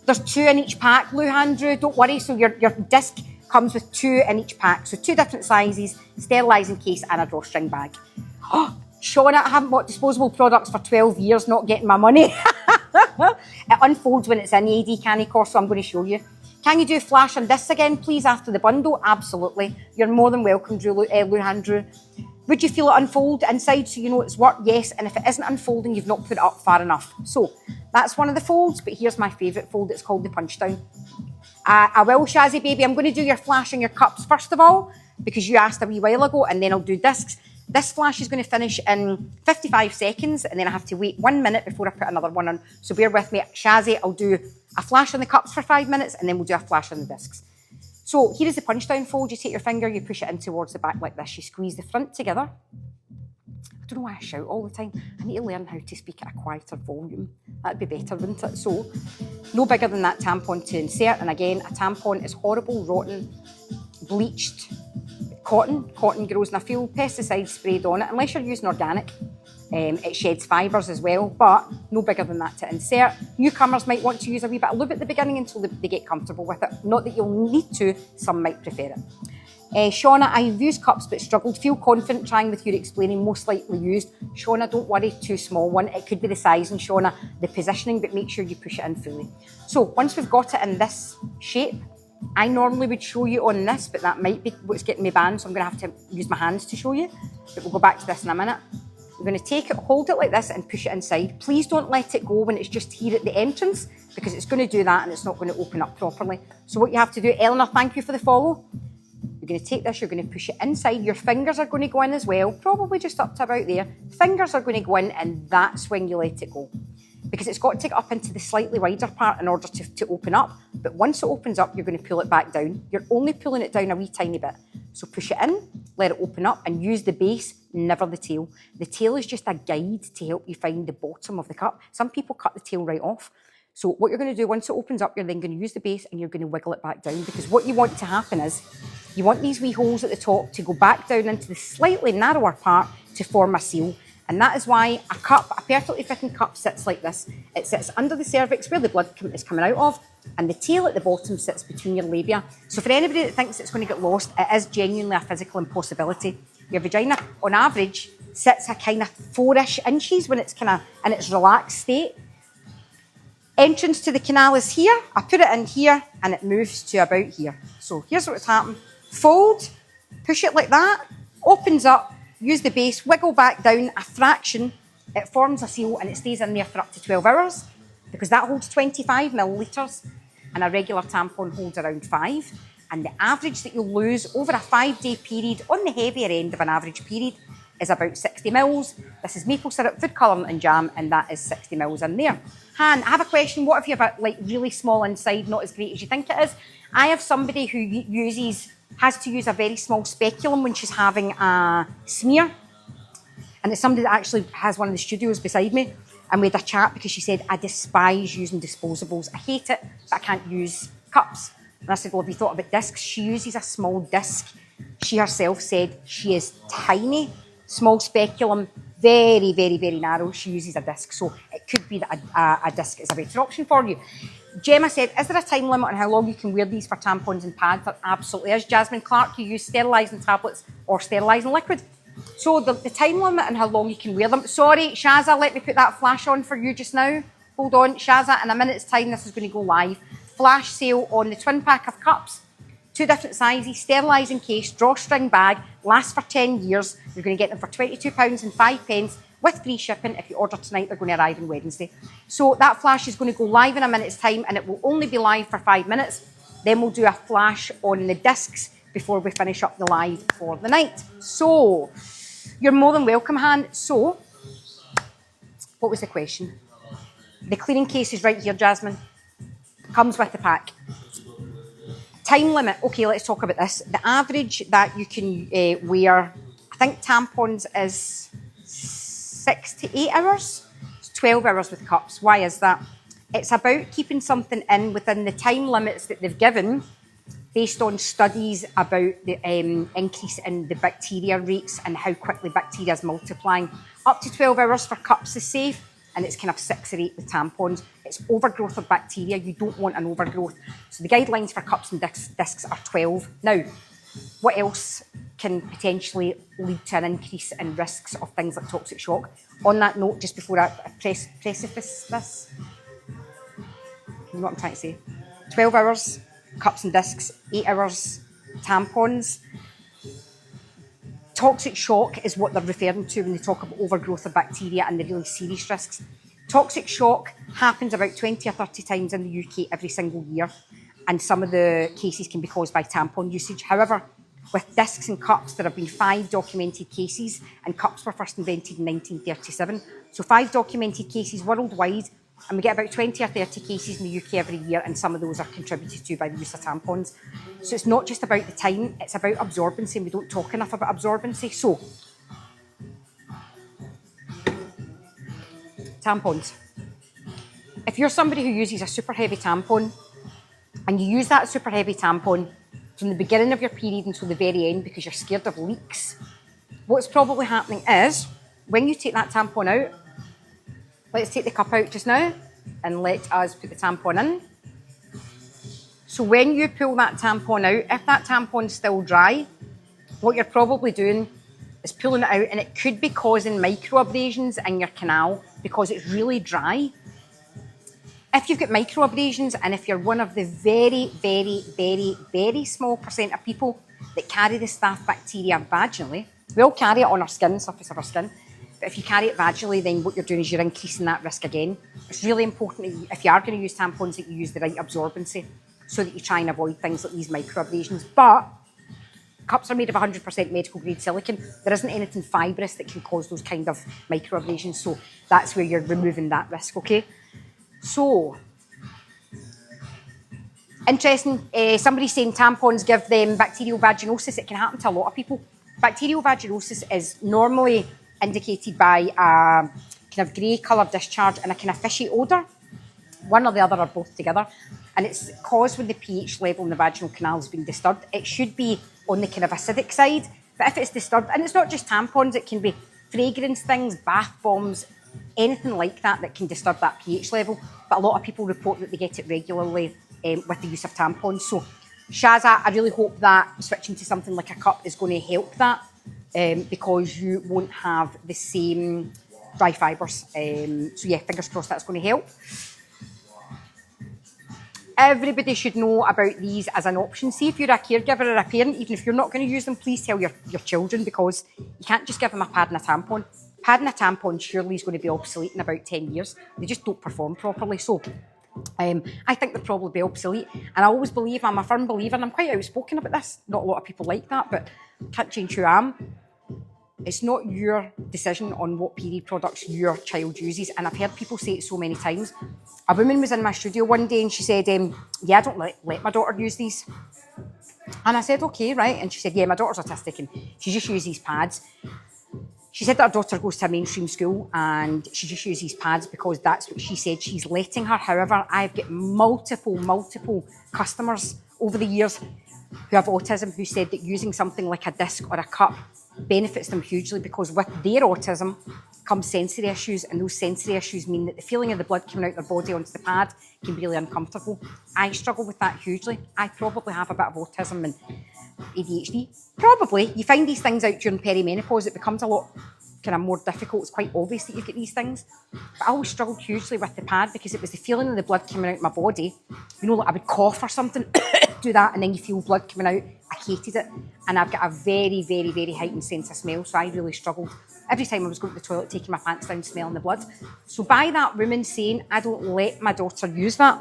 There's 2 in each pack, Lou Andrew, don't worry. So your disc comes with 2 in each pack. So 2 different sizes, sterilising case and a drawstring bag. Oh, Shauna, I haven't bought disposable products for 12 years, not getting my money. It unfolds when it's in the AD Canny Corso, I'm going to show you. Can you do flash on this again, please, after the bundle? Absolutely. You're more than welcome, Lou Andrew. Would you feel it unfold inside so you know it's worked? Yes. And if it isn't unfolding, you've not put it up far enough. So that's one of the folds, but here's my favourite fold. It's called the punch down. I will, Shazzy baby. I'm going to do your flash on your cups first of all, because you asked a wee while ago, and then I'll do discs. This flash is going to finish in 55 seconds, and then I have to wait 1 minute before I put another one on. So bear with me. Shazzy, I'll do a flash on the cups for 5 minutes, and then we'll do a flash on the discs. So here is the punch down fold. You take your finger, you push it in towards the back like this. You squeeze the front together. I don't know why I shout all the time. I need to learn how to speak at a quieter volume. That'd be better, wouldn't it? So, no bigger than that tampon to insert. And again, a tampon is horrible, rotten, bleached cotton. Cotton grows in a field, pesticides sprayed on it. Unless you're using organic, it sheds fibres as well, but no bigger than that to insert. Newcomers might want to use a wee bit of lube at the beginning until they get comfortable with it. Not that you'll need to, some might prefer it. Shauna, I've used cups but struggled. Feel confident trying with your explaining, most likely used. Shauna, don't worry, too small one. It could be the size, and Shauna, the positioning, but make sure you push it in fully. So once we've got it in this shape, I normally would show you on this, but that might be what's getting me banned, so I'm going to have to use my hands to show you. But we'll go back to this in a minute. We're going to take it, hold it like this and push it inside. Please don't let it go when it's just here at the entrance, because it's going to do that and it's not going to open up properly. So what you have to do, Eleanor, thank you for the follow. You're going to take this, you're going to push it inside. Your fingers are going to go in as well, probably just up to about there. Fingers are going to go in, and that's when you let it go. Because it's got to get up into the slightly wider part in order to open up. But once it opens up, you're going to pull it back down. You're only pulling it down a wee tiny bit. So push it in, let it open up, and use the base, never the tail. The tail is just a guide to help you find the bottom of the cup. Some people cut the tail right off. So what you're going to do, once it opens up, you're then going to use the base and you're going to wiggle it back down, because what you want to happen is you want these wee holes at the top to go back down into the slightly narrower part to form a seal. And that is why a cup, a perfectly fitting cup, sits like this. It sits under the cervix where the blood is coming out of, and the tail at the bottom sits between your labia. So for anybody that thinks it's going to get lost, it is genuinely a physical impossibility. Your vagina, on average, sits a kind of 4-ish inches when it's kind of in its relaxed state. Entrance to the canal is here. I put it in here and it moves to about here. So here's what's happened. Fold, push it like that, opens up, use the base, wiggle back down a fraction. It forms a seal and it stays in there for up to 12 hours because that holds 25 millilitres and a regular tampon holds around 5. And the average that you'll lose over a 5-day period on the heavier end of an average period is about 60 mils. This is maple syrup, food colouring and jam, and that is 60 mils in there. Han, I have a question. What if you're like really small inside, not as great as you think it is? I have somebody who has to use a very small speculum when she's having a smear. And it's somebody that actually has one of the studios beside me. And we had a chat because she said, I despise using disposables. I hate it, but I can't use cups. And I said, well, have you thought about discs? She uses a small disc. She herself said she is tiny, small speculum, very, very, very narrow. She uses a disc. So it could be that a disc is a better option for you. Gemma said, is there a time limit on how long you can wear these for tampons and pads? There absolutely is. Jasmine Clark, you use sterilising tablets or sterilising liquid. So the time limit on how long you can wear them. Sorry, Shaza, let me put that flash on for you just now. Hold on, Shaza, in a minute's time this is going to go live. Flash sale on the twin pack of cups. 2 different sizes, sterilising case, drawstring bag, lasts for 10 years. You're going to get them for £22 and 5 pence with free shipping. If you order tonight, they're going to arrive on Wednesday. So that flash is going to go live in a minute's time and it will only be live for 5 minutes. Then we'll do a flash on the discs before we finish up the live for the night. So, you're more than welcome, Han. So, what was the question? The cleaning case is right here, Jasmine. Comes with the pack. Time limit. Okay, let's talk about this. The average that you can wear, I think tampons is 6 to 8 hours. It's 12 hours with cups. Why is that? It's about keeping something in within the time limits that they've given based on studies about the increase in the bacteria rates and how quickly bacteria is multiplying. Up to 12 hours for cups is safe, and it's kind of 6 or 8 with tampons. It's overgrowth of bacteria. You don't want an overgrowth. So the guidelines for cups and discs are 12. Now, what else can potentially lead to an increase in risks of things like toxic shock? On that note, just before I precipice this, you know what I'm trying to say? 12 hours, cups and discs, 8 hours, tampons. Toxic shock is what they're referring to when they talk about overgrowth of bacteria and the really serious risks. Toxic shock happens about 20 or 30 times in the UK every single year, and some of the cases can be caused by tampon usage. However, with discs and cups, there have been 5 documented cases, and cups were first invented in 1937. So 5 documented cases worldwide And we get about 20 or 30 cases in the UK every year, and some of those are contributed to by the use of tampons. So it's not just about the time, it's about absorbency, and we don't talk enough about absorbency. So, tampons. If you're somebody who uses a super heavy tampon, and you use that super heavy tampon from the beginning of your period until the very end because you're scared of leaks, what's probably happening is, when you take that tampon out, let's take the cup out just now, and let us put the tampon in. So when you pull that tampon out, if that tampon's still dry, what you're probably doing is pulling it out, and it could be causing microabrasions in your canal because it's really dry. If you've got microabrasions, and if you're one of the very, very, very, very small percent of people that carry the staph bacteria vaginally, we all carry it on our skin, surface of our skin, but if you carry it vaginally, then what you're doing is you're increasing that risk again. It's really important that if you are going to use tampons, that you use the right absorbency so that you try and avoid things like these microabrasions. But cups are made of 100% medical grade silicone. There isn't anything fibrous that can cause those kind of microabrasions, so that's where you're removing that risk, okay? So, interesting, somebody's saying tampons give them bacterial vaginosis. It can happen to a lot of people. Bacterial vaginosis is normally indicated by a kind of grey coloured discharge and a kind of fishy odour. One or the other, or both together. And it's caused when the pH level in the vaginal canal has been disturbed. It should be on the kind of acidic side, but if it's disturbed, and it's not just tampons, it can be fragrance things, bath bombs, anything like that that can disturb that pH level. But a lot of people report that they get it regularly with the use of tampons. So, Shaza, I really hope that switching to something like a cup is going to help that, because you won't have the same dry fibres. So yeah, fingers crossed that's going to help. Everybody should know about these as an option. See, if you're a caregiver or a parent, even if you're not going to use them, please tell your children, because you can't just give them a pad and a tampon. Pad and a tampon surely is going to be obsolete in about 10 years. They just don't perform properly. So I think they'll probably be obsolete. And I always believe, I'm a firm believer, and I'm quite outspoken about this. Not a lot of people like that, but can't change who I am. It's not your decision on what period products your child uses. And I've heard people say it so many times. A woman was in my studio one day and she said, yeah, I don't let my daughter use these. And I said, okay, right. And she said, yeah, my daughter's autistic and she just uses these pads. She said that her daughter goes to a mainstream school and she just uses these pads because that's what she said. She's letting her. However, I've got multiple customers over the years who have autism who said that using something like a disc or a cup benefits them hugely, because with their autism comes sensory issues, and those sensory issues mean that the feeling of the blood coming out their body onto the pad can be really uncomfortable. I struggle with that hugely. I probably have a bit of autism and ADHD. Probably. You find these things out during perimenopause, it becomes a lot kind of more difficult. It's quite obvious that you've got these things. But I always struggled hugely with the pad because it was the feeling of the blood coming out my body. You know, like I would cough or something, do that, and then you feel blood coming out. I hated it. And I've got a very heightened sense of smell, so I really struggled. Every time I was going to the toilet, taking my pants down, smelling the blood. So by that woman saying, I don't let my daughter use that,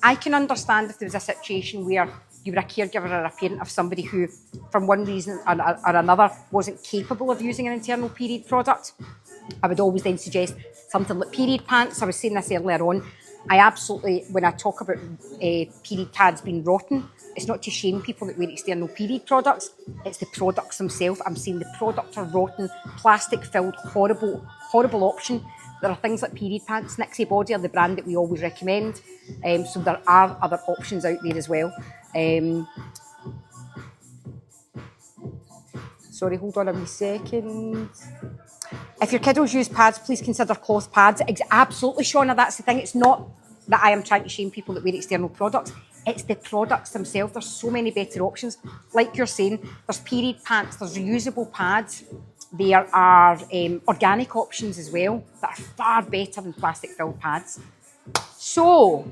I can understand if there was a situation where you were a caregiver or a parent of somebody who, from one reason or another, wasn't capable of using an internal period product. I would always then suggest something like period pants. I was saying this earlier on. I absolutely, when I talk about period pads being rotten, it's not to shame people that wear external period products. It's the products themselves. I'm saying the products are rotten, plastic-filled, horrible option. There are things like period pants. Nixie Body are the brand that we always recommend. So there are other options out there as well. Sorry, hold on a wee second. If your kiddos use pads, please consider cloth pads. Absolutely, Shauna, that's the thing. It's not that I am trying to shame people that wear external products. It's the products themselves. There's so many better options. Like you're saying, there's period pants, there's reusable pads. There are organic options as well that are far better than plastic-filled pads. So,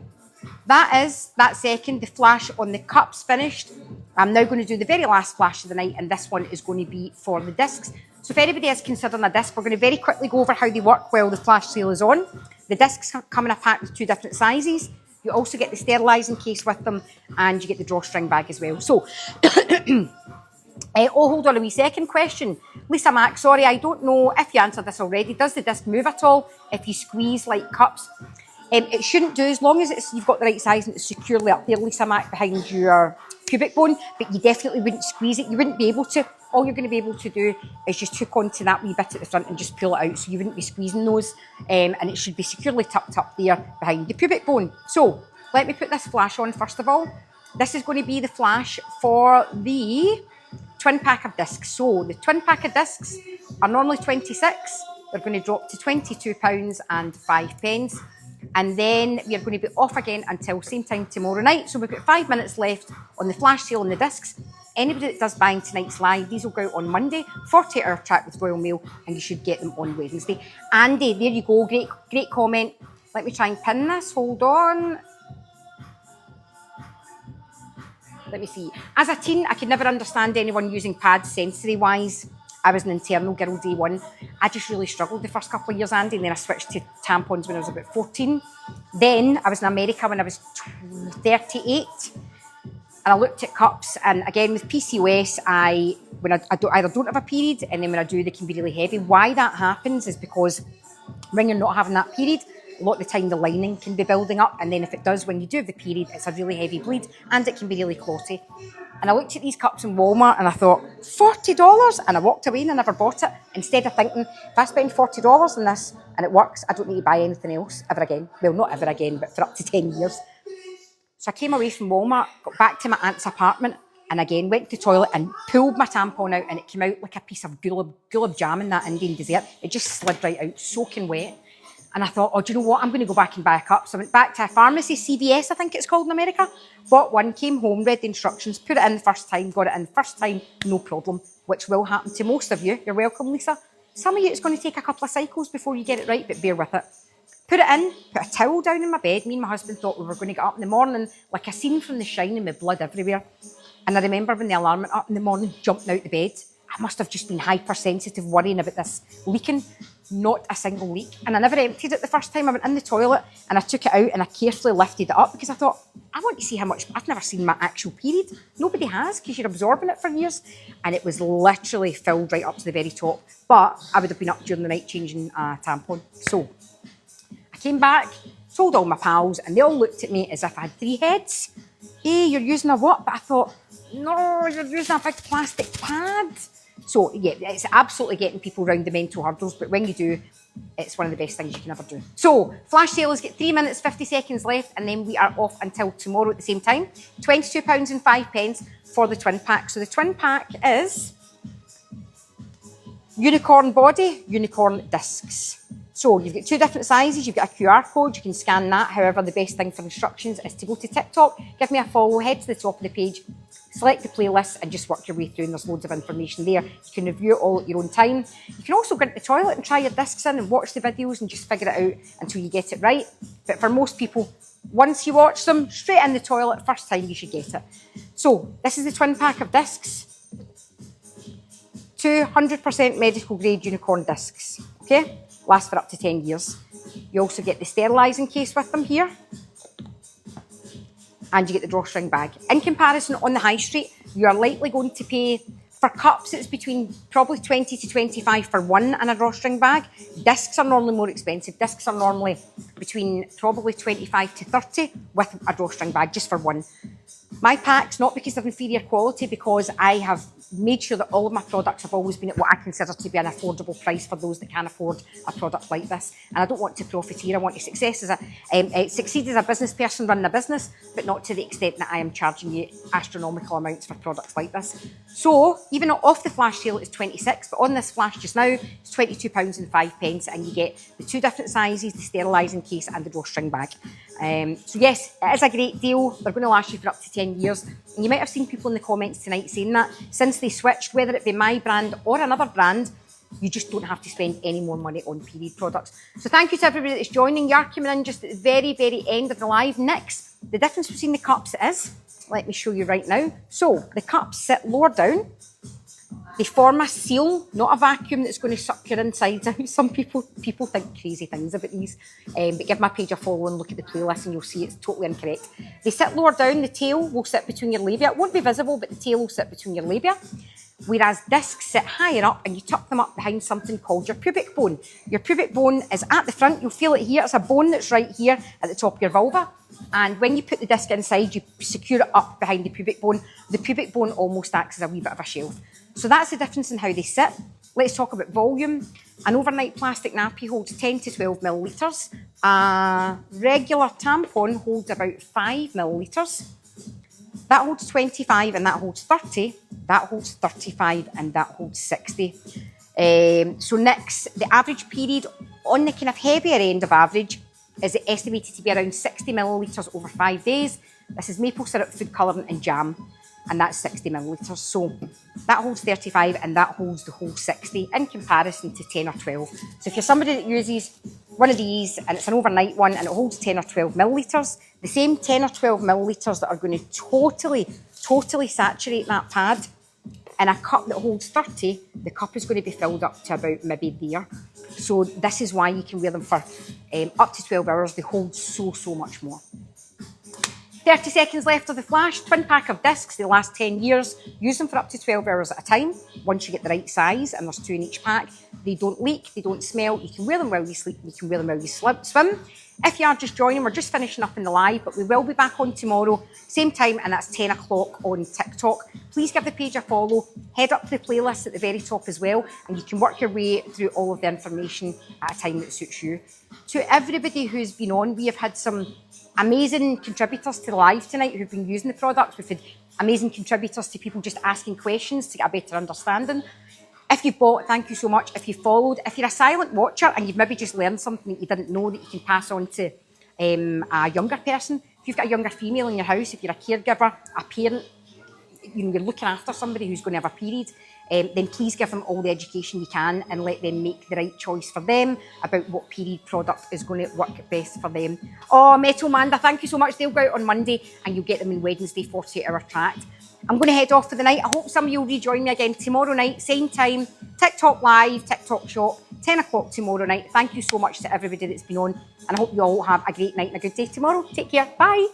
that second, the flash on the cups finished. I'm now going to do the very last flash of the night, and this one is going to be for the discs. So if anybody is considering a disc, we're going to very quickly go over how they work while the flash sale is on. The discs come in a pack with 2 different sizes. You also get the sterilising case with them, and you get the drawstring bag as well. So, hold on a wee second. Question. Lisa Mack, sorry, I don't know if you answered this already. Does the disc move at all if you squeeze like cups? It shouldn't do, as long as you've got the right size and it's securely up there, Lisa Mac, behind your pubic bone, but you definitely wouldn't squeeze it. You wouldn't be able to. All you're going to be able to do is just hook onto that wee bit at the front and just pull it out, so you wouldn't be squeezing those, and it should be securely tucked up there behind the pubic bone. So let me put this flash on first of all. This is going to be the flash for the twin pack of discs. So the twin pack of discs are normally 26. They're going to drop to £22.05. And then we are going to be off again until same time tomorrow night. So we've got 5 minutes left on the flash sale on the discs. Anybody that does buying tonight's live, these will go out on Monday, 48-hour track with Royal Mail, and you should get them on Wednesday. Andy, there you go, great comment. Let me try and pin this, hold on. Let me see. As a teen, I could never understand anyone using pads sensory-wise. I was an internal girl day one. I just really struggled the first couple of years, Andy, and then I switched to tampons when I was about 14. Then I was in America when I was 38, and I looked at cups, and again with PCOS, when I either don't have a period, and then when I do, they can be really heavy. Why that happens is because when you're not having that period, a lot of the time the lining can be building up, and then if it does when you do have the period, it's a really heavy bleed, and it can be really clotty. And I looked at these cups in Walmart and I thought, $40? And I walked away and I never bought it. Instead of thinking, if I spend $40 on this and it works, I don't need to buy anything else ever again. Well, not ever again, but for up to 10 years. So I came away from Walmart, got back to my aunt's apartment, and again went to the toilet and pulled my tampon out, and it came out like a piece of gulab jam in that Indian dessert. It just slid right out, soaking wet. And I thought, oh, do you know what? I'm going to go back and buy a cup. So I went back to a pharmacy, CVS, I think it's called in America. Bought one, came home, read the instructions, put it in the first time, got it in first time, no problem, which will happen to most of you. You're welcome, Lisa. Some of you, it's going to take a couple of cycles before you get it right, but bear with it. Put it in, put a towel down in my bed. Me and my husband thought we were going to get up in the morning, like a scene from The Shining with blood everywhere. And I remember when the alarm went up in the morning, jumping out the bed. I must have just been hypersensitive, worrying about this leaking. Not a single leak. And I never emptied it the first time. I went in the toilet and I took it out and I carefully lifted it up because I thought, I want to see how much. I've never seen my actual period. Nobody has, because you're absorbing it for years. And it was literally filled right up to the very top. But I would have been up during the night changing a tampon. So I came back, told all my pals, and they all looked at me as if I had 3 heads. Hey, you're using a what? But I thought, no, you're using a big plastic pad. So, yeah, it's absolutely getting people around the mental hurdles, but when you do, it's one of the best things you can ever do. So, flash sale has got 3 minutes, 50 seconds left, and then we are off until tomorrow at the same time. £22.05 for the twin pack. So, the twin pack is unicorn body, unicorn discs. So, you've got 2 different sizes. You've got a QR code. You can scan that. However, the best thing for instructions is to go to TikTok, give me a follow, head to the top of the page, select the playlist and just work your way through, and there's loads of information there. You can review it all at your own time. You can also go into the toilet and try your discs in and watch the videos and just figure it out until you get it right. But for most people, once you watch them, straight in the toilet, first time you should get it. So this is the twin pack of discs. 200% medical grade unicorn discs, okay? Last for up to 10 years. You also get the sterilising case with them here. And you get the drawstring bag. In comparison, on the high street, you are likely going to pay, for cups, it's between probably 20 to 25 for one and a drawstring bag. Discs are normally more expensive. Discs are normally between probably 25 to 30 with a drawstring bag, just for one. My packs, not because they're inferior quality, because I have made sure that all of my products have always been at what I consider to be an affordable price for those that can afford a product like this. And I don't want to profiteer. I want to succeed as a business person running a business, but not to the extent that I am charging you astronomical amounts for products like this. So even off the flash sale, it's 26, but on this flash just now, it's £22.05, and you get the 2 different sizes, the sterilising case and the drawstring bag. So yes, it is a great deal. They're going to last you for up to 10 years. And you might have seen people in the comments tonight saying that since they switched, whether it be my brand or another brand, you just don't have to spend any more money on period products. So thank you to everybody that's joining. You are coming in just at the very, very end of the live. Next, the difference between the cups is, let me show you right now. So the cups sit lower down. They form a seal, not a vacuum that's going to suck your insides out. Some people think crazy things about these. But give my page a follow and look at the playlist and you'll see it's totally incorrect. They sit lower down. The tail will sit between your labia. It won't be visible, but the tail will sit between your labia. whereas discs sit higher up and you tuck them up behind something called your pubic bone. Your pubic bone is at the front. You'll feel it here. It's a bone that's right here at the top of your vulva. And when you put the disc inside, you secure it up behind the pubic bone. The pubic bone almost acts as a wee bit of a shelf. So that's the difference in how they sit. Let's talk about volume. An overnight plastic nappy holds 10 to 12 millilitres. A regular tampon holds about 5 millilitres. That holds 25 and that holds 30. That holds 35 and that holds 60. So next, the average period on the kind of heavier end of average is estimated to be around 60 millilitres over 5 days. This is maple syrup, food colouring and jam, and that's 60 millilitres. So that holds 35 and that holds the whole 60 in comparison to 10 or 12. So if you're somebody that uses one of these and it's an overnight one and it holds 10 or 12 millilitres, the same 10 or 12 millilitres that are going to totally saturate that pad, in a cup that holds 30, the cup is going to be filled up to about maybe there. So this is why you can wear them for up to 12 hours. They hold so much more. 30 seconds left of the flash. Twin pack of discs. They last 10 years. Use them for up to 12 hours at a time. Once you get the right size, and there's 2 in each pack. They don't leak. They don't smell. You can wear them while you sleep. You can wear them while you swim. If you are just joining, we're just finishing up in the live, but we will be back on tomorrow, same time, and that's 10 o'clock on TikTok. Please give the page a follow. Head up to the playlist at the very top as well, and you can work your way through all of the information at a time that suits you. To everybody who's been on, we have had some amazing contributors to the live tonight who've been using the product. We've had amazing contributors to people just asking questions to get a better understanding. If you've bought, thank you so much. If you followed, if you're a silent watcher and you've maybe just learned something that you didn't know that you can pass on to a younger person, if you've got a younger female in your house, if you're a caregiver, a parent, you're looking after somebody who's going to have a period, then please give them all the education you can and let them make the right choice for them about what period product is going to work best for them. Oh, Metal Manda, thank you so much. They'll go out on Monday and you'll get them in Wednesday 48-hour track. I'm going to head off for the night. I hope some of you will rejoin me again tomorrow night, same time, TikTok Live, TikTok Shop, 10 o'clock tomorrow night. Thank you so much to everybody that's been on, and I hope you all have a great night and a good day tomorrow. Take care. Bye.